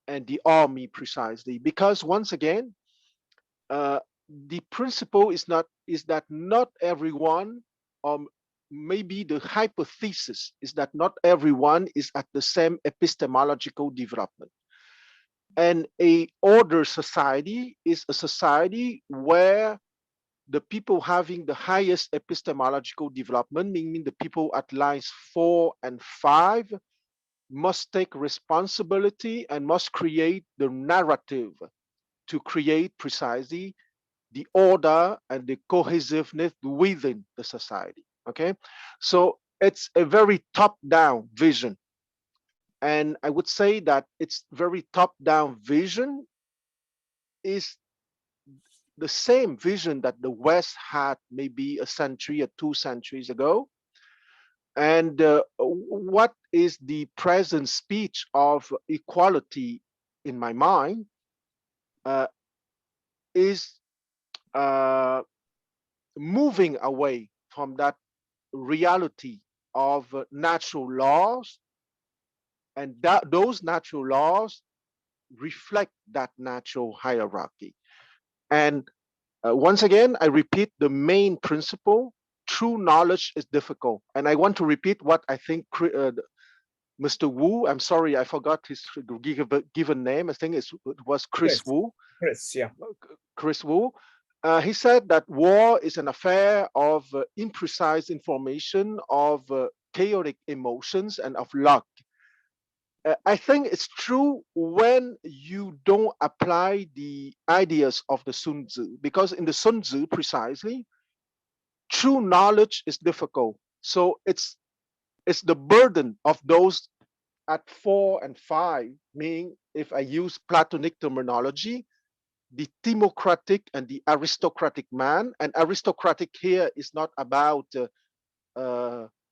and the army precisely. Because once again, the principle is that not everyone, maybe the hypothesis is that not everyone is at the same epistemological development. And a order society is a society where the people having the highest epistemological development, meaning the people at lines 4 and 5, must take responsibility and must create the narrative to create precisely the order and the cohesiveness within the society. Okay, so it's a very top-down vision, and I would say that it's very top-down vision is the same vision that the West had maybe a century or 2 centuries ago. And what is the present speech of equality in my mind is moving away from that reality of natural laws, and that those natural laws reflect that natural hierarchy. And once again, I repeat the main principle: true knowledge is difficult. And I want to repeat what I think Mr. Wu, I'm sorry, I forgot his given name. I think it was Chris Wu. Chris, yeah. Chris Wu. He said that war is an affair of imprecise information, of chaotic emotions, and of luck. I think it's true when you don't apply the ideas of the Sun Tzu, because in the Sun Tzu, precisely, true knowledge is difficult. So it's the burden of those at 4 and 5, meaning if I use Platonic terminology, the democratic and the aristocratic man. And aristocratic here is not about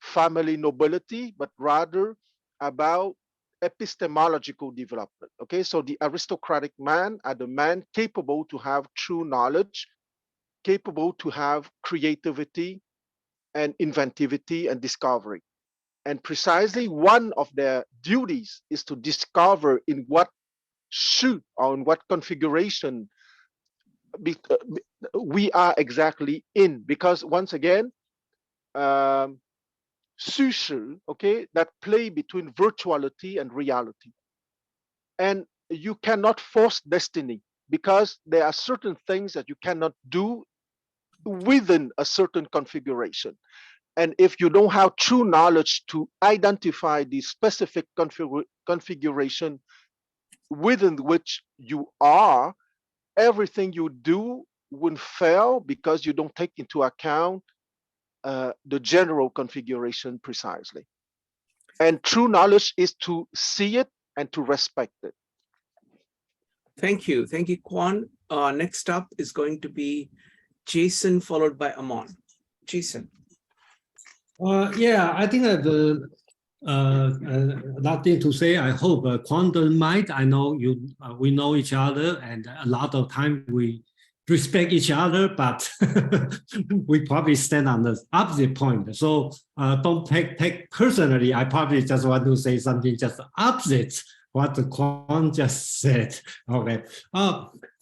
family nobility, but rather about epistemological development. Okay, so the aristocratic man are the man capable to have true knowledge, capable to have creativity and inventivity and discovery. And precisely one of their duties is to discover in what shoot or in what configuration we are exactly in. Because once again, okay, that play between virtuality and reality. And you cannot force destiny, because there are certain things that you cannot do within a certain configuration. And if you don't have true knowledge to identify the specific configuration within which you are, everything you do will fail, because you don't take into account the general configuration precisely. And true knowledge is to see it and to respect it. Thank you, Kwan. Next up is going to be Jason, followed by Amon. Jason. Yeah, I think that nothing to say. I hope Kwan doesn't mind. I know you. We know each other, and a lot of time we respect each other, but we probably stand on the opposite point. So don't take personally. I probably just want to say something just opposite what the Kwan just said. Okay.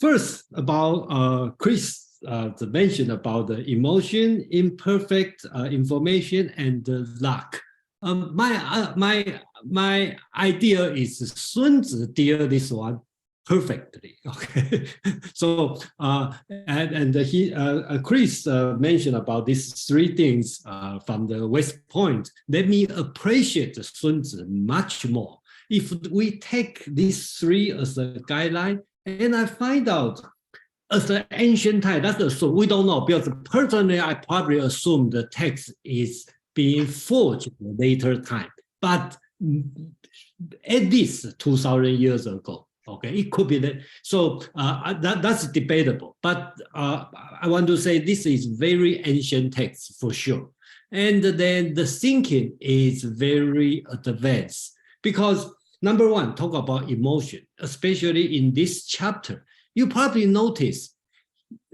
First about Chris. The mention about the emotion, imperfect information, and the luck. My idea is Sun Tzu deal this one perfectly. Okay, so Chris mentioned about these three things from the West Point. Let me appreciate Sun Tzu much more. If we take these three as a guideline, and I find out, as the ancient time, that's assumed. We don't know, because personally, I probably assume the text is being forged in a later time, but at least 2,000 years ago. Okay, it could be that. So that's debatable, but I want to say this is very ancient text for sure. And then the thinking is very advanced, because number one, talk about emotion, especially in this chapter. You probably notice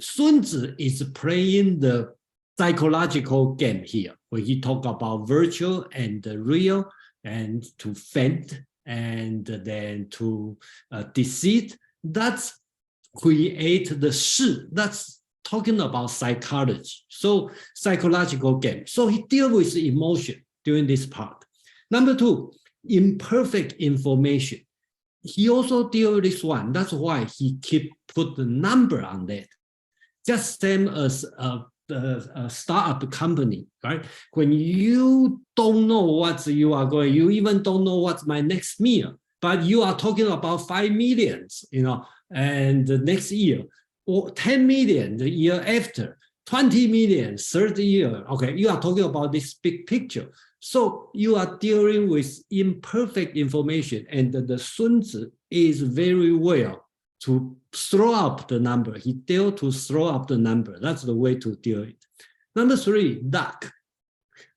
Sun Tzu is playing the psychological game here, where he talk about virtual and the real, and to feint, and then to deceit. That's create the shi. That's talking about psychology. So psychological game. So he deal with emotion during this part. Number two, imperfect information. He also deal with this one. That's why he put the number on that. Just same as a startup company, right? When you don't know what you are going, you even don't know what's my next meal, but you are talking about 5 million, and the next year, or 10 million the year after, 20 million, third year. Okay, you are talking about this big picture. So you are dealing with imperfect information, and the Sun Tzu is very well to throw up the number. He dare to throw up the number. That's the way to deal with it. Number three, luck.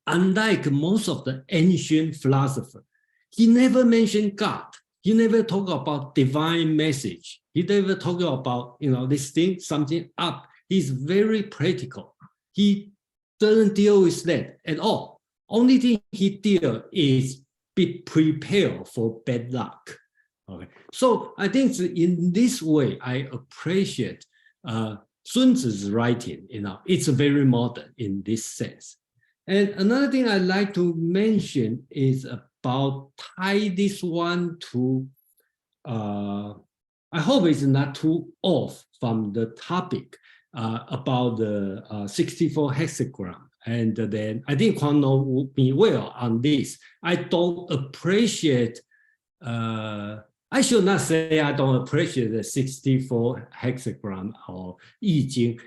Unlike most of the ancient philosophers, he never mentioned God. He never talk about divine message. He never talk about this thing, something up. He's very practical. He doesn't deal with that at all. Only thing he deal is be prepared for bad luck. Okay, so I think in this way I appreciate Sun Tzu's writing. It's very modern in this sense. And another thing I like to mention is about tie this one to. I hope it's not too off from the topic about the 64 hexagram. And then I think Kwan knows me well on this. I don't appreciate I should not say I don't appreciate the 64 hexagram or 易经.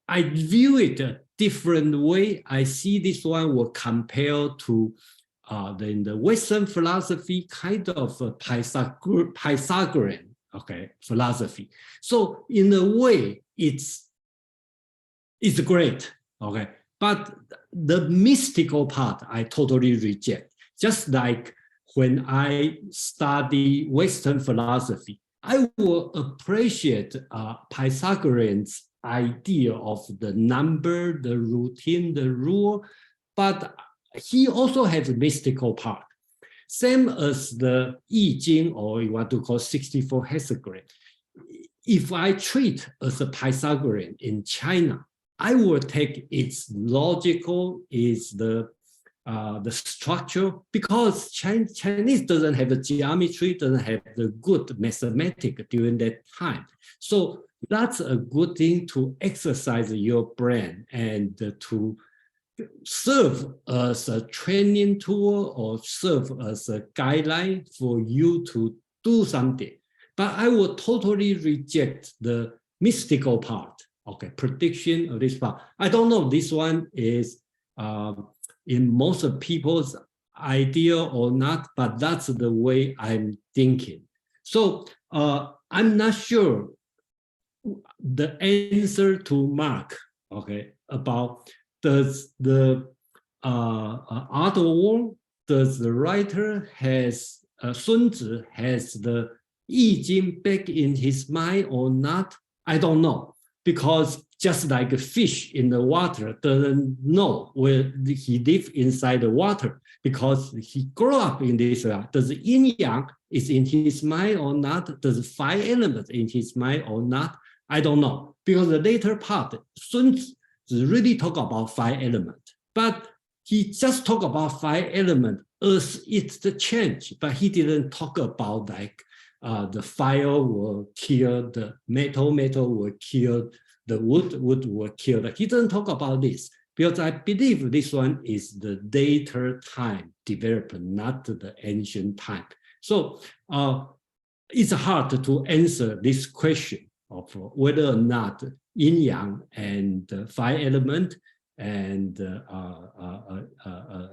I view it a different way. I see this one will compare to in the Western philosophy, kind of a Pythagorean, okay, philosophy. So in a way, it's great, okay. But the mystical part, I totally reject. Just like when I study Western philosophy, I will appreciate Pythagorean's idea of the number, the routine, the rule, but he also has a mystical part. Same as the 易经, or you want to call 64 hexagram. If I treat as a Pythagorean in China, I will take its logical, is the structure, because Chinese doesn't have a geometry, doesn't have the good mathematics during that time. So that's a good thing to exercise your brain and to serve as a training tool or serve as a guideline for you to do something. But I will totally reject the mystical part, okay, prediction of this part. I don't know, this one is in most of people's idea or not, but that's the way I'm thinking. So I'm not sure the answer to Mark, okay, about does the art of war, does the writer has, Sun Tzu has the 易经 back in his mind or not? I don't know, because just like a fish in the water doesn't know where he lives inside the water because he grew up in this. Does yin yang is in his mind or not? Does 5 elements in his mind or not? I don't know, because the later part, Sun Tzu really talk about 5 elements, but he just talk about 5 elements as it's the change, but he didn't talk about like the fire will kill the metal, metal will kill the wood, wood will kill the. He doesn't talk about this because I believe this one is the later time development, not the ancient time. So it's hard to answer this question of whether or not yin yang and 5 element and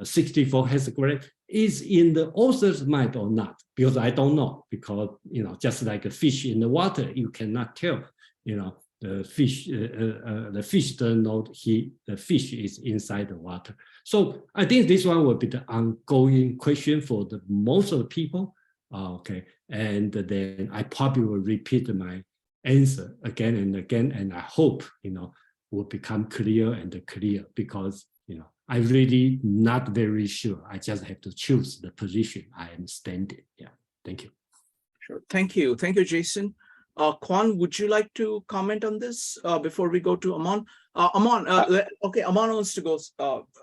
64 hexagram is in the author's mind or not, because I don't know, because just like a fish in the water, you cannot tell, the fish doesn't know the fish is inside the water. So I think this one will be the ongoing question for the most of the people. Okay, and then I probably will repeat my answer again and again, and I hope will become clear and clear, because I'm really not very sure. I just have to choose the position I am standing. Yeah, thank you. Sure, thank you, Jason. Quan, would you like to comment on this before we go to Aman? Okay, Aman wants to go.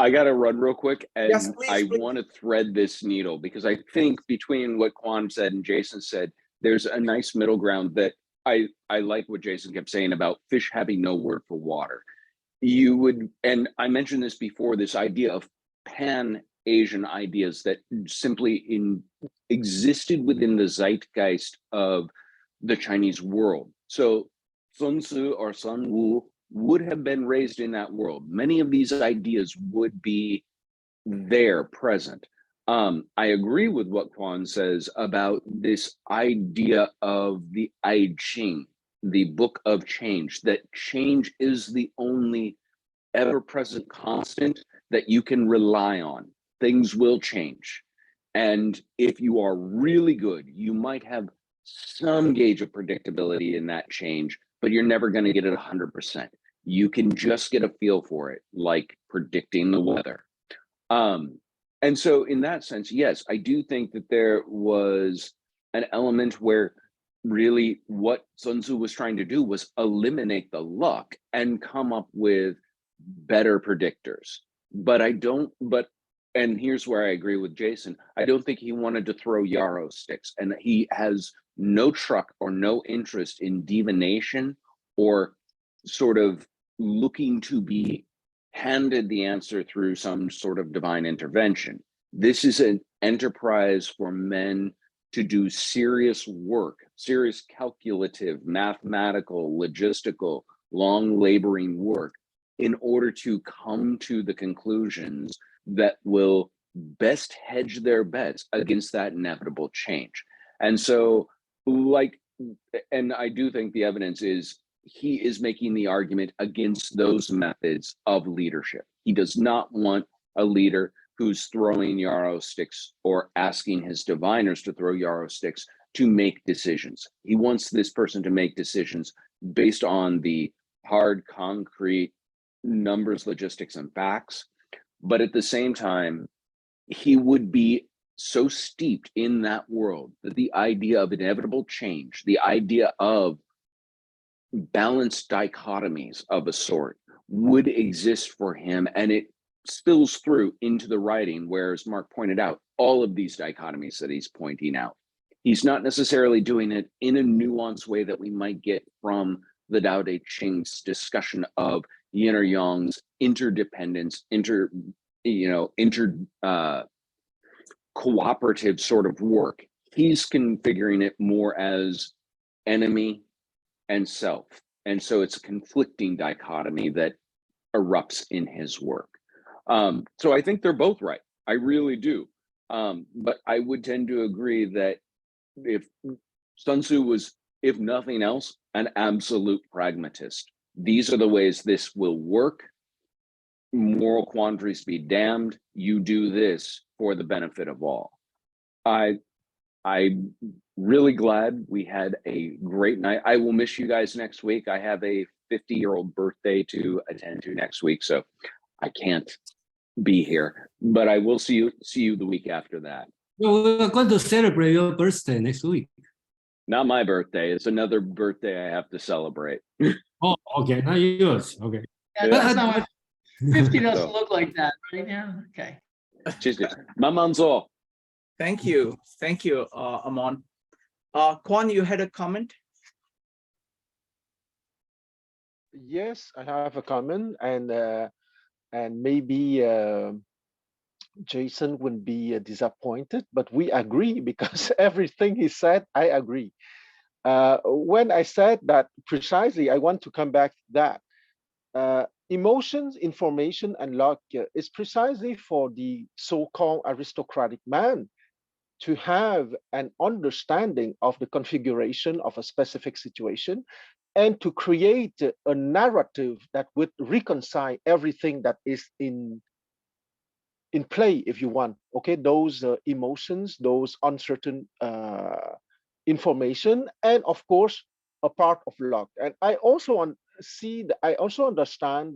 I got to run real quick, and yes, please, I want to thread this needle, because I think between what Quan said and Jason said, there's a nice middle ground that I like what Jason kept saying about fish having no word for water. You would, and I mentioned this before, this idea of pan-Asian ideas that simply existed within the zeitgeist of the Chinese world. So Sun Tzu or Sun Wu would have been raised in that world. Many of these ideas would be there, present. I agree with what Quan says about this idea of the I Ching, the book of change, that change is the only ever-present constant that you can rely on. Things will change. And if you are really good, you might have some gauge of predictability in that change, but you're never going to get it 100%. You can just get a feel for it, like predicting the weather. And so in that sense, yes, I do think that there was an element where really what Sun Tzu was trying to do was eliminate the luck and come up with better predictors. But and here's where I agree with Jason, I don't think he wanted to throw yarrow sticks, and he has no truck or no interest in divination or sort of looking to be handed the answer through some sort of divine intervention. This is an enterprise for men to do serious work, serious calculative, mathematical, logistical, long laboring work in order to come to the conclusions that will best hedge their bets against that inevitable change. And so, and I do think the evidence is he is making the argument against those methods of leadership. He does not want a leader who's throwing yarrow sticks or asking his diviners to throw yarrow sticks to make decisions. He wants this person to make decisions based on the hard, concrete numbers, logistics, and facts. But at the same time, he would be so steeped in that world that the idea of inevitable change, the idea of balanced dichotomies of a sort would exist for him, and it spills through into the writing, where, as Mark pointed out, all of these dichotomies that he's pointing out. He's not necessarily doing it in a nuanced way that we might get from the Tao Te Ching's discussion of yin or yang's interdependence, cooperative sort of work. He's configuring it more as enemy and self. And so it's a conflicting dichotomy that erupts in his work. So I think they're both right. I really do. But I would tend to agree that if Sun Tzu was, if nothing else, an absolute pragmatist, these are the ways this will work. Moral quandaries be damned. You do this for the benefit of all. I'm really glad we had a great night. I will miss you guys next week. I have a 50-year-old birthday to attend to next week, so I can't be here. But I will see you the week after that. Well, we're going to celebrate your birthday next week. Not my birthday. It's another birthday I have to celebrate. Oh, okay. Not yours. Okay. Yeah, that's not what 50 doesn't look like that, right? Yeah. Okay. Mamanzo. Thank you. Thank you, Amon. Kwan, you had a comment? Yes, I have a comment, and maybe Jason wouldn't be disappointed, but we agree because everything he said, I agree. When I said that precisely, I want to come back to that. Emotions, information, and luck is precisely for the so-called aristocratic man to have an understanding of the configuration of a specific situation and to create a narrative that would reconcile everything that is in play, if you want. Okay, those emotions, those uncertain information, and of course a part of luck. And I also understand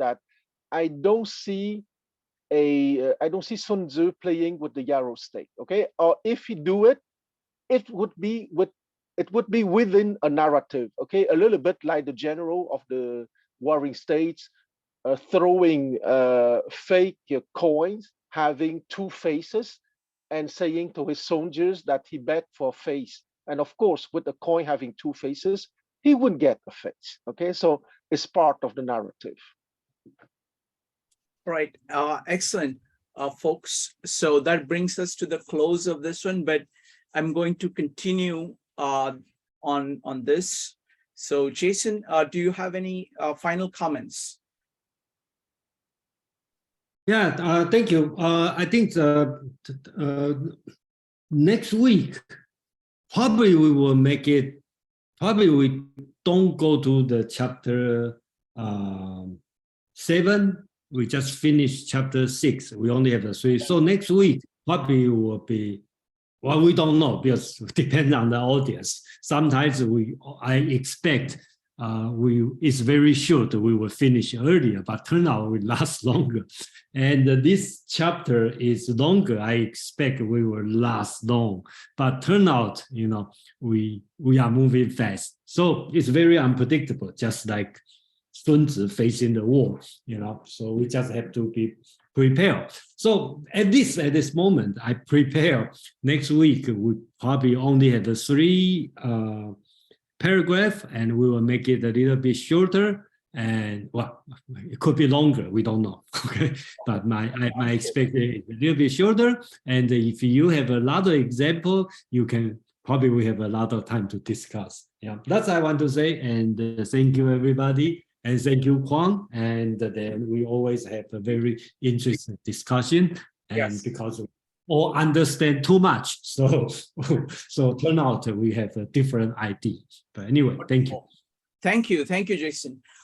that I don't see Sun Tzu playing with the yarrow stick. Okay, or if he do it, it would be within a narrative. Okay, a little bit like the general of the warring states throwing fake coins having two faces and saying to his soldiers that he bet for a face. And of course, with the coin having two faces, he wouldn't get a face. Okay, so it's part of the narrative. Right. Excellent, folks. So that brings us to the close of this one, but I'm going to continue on this. So Jason, do you have any final comments? Yeah, thank you. I think next week, probably we will make it, probably we don't go to the chapter 7. We just finished chapter 6. We only have the 3. So next week probably will be, well, we don't know because it depends on the audience. Sometimes I expect it's very short. We will finish earlier, but turn out will last longer. And this chapter is longer. I expect we will last long, but turn out, we are moving fast. So it's very unpredictable, just like Sun Tzu facing the war, so we just have to be prepared. So at this moment, I prepare. Next week, we probably only have 3 paragraphs, and we will make it a little bit shorter. And well, it could be longer. We don't know. Okay, but my expectation is a little bit shorter. And if you have a lot of example, you can probably we have a lot of time to discuss. Yeah, that's what I want to say. And thank you, everybody. And thank you, Kwang. And then we always have a very interesting discussion. And Yes. because we all understand too much, so turn out we have a different idea. But anyway, thank you. Thank you, Jason.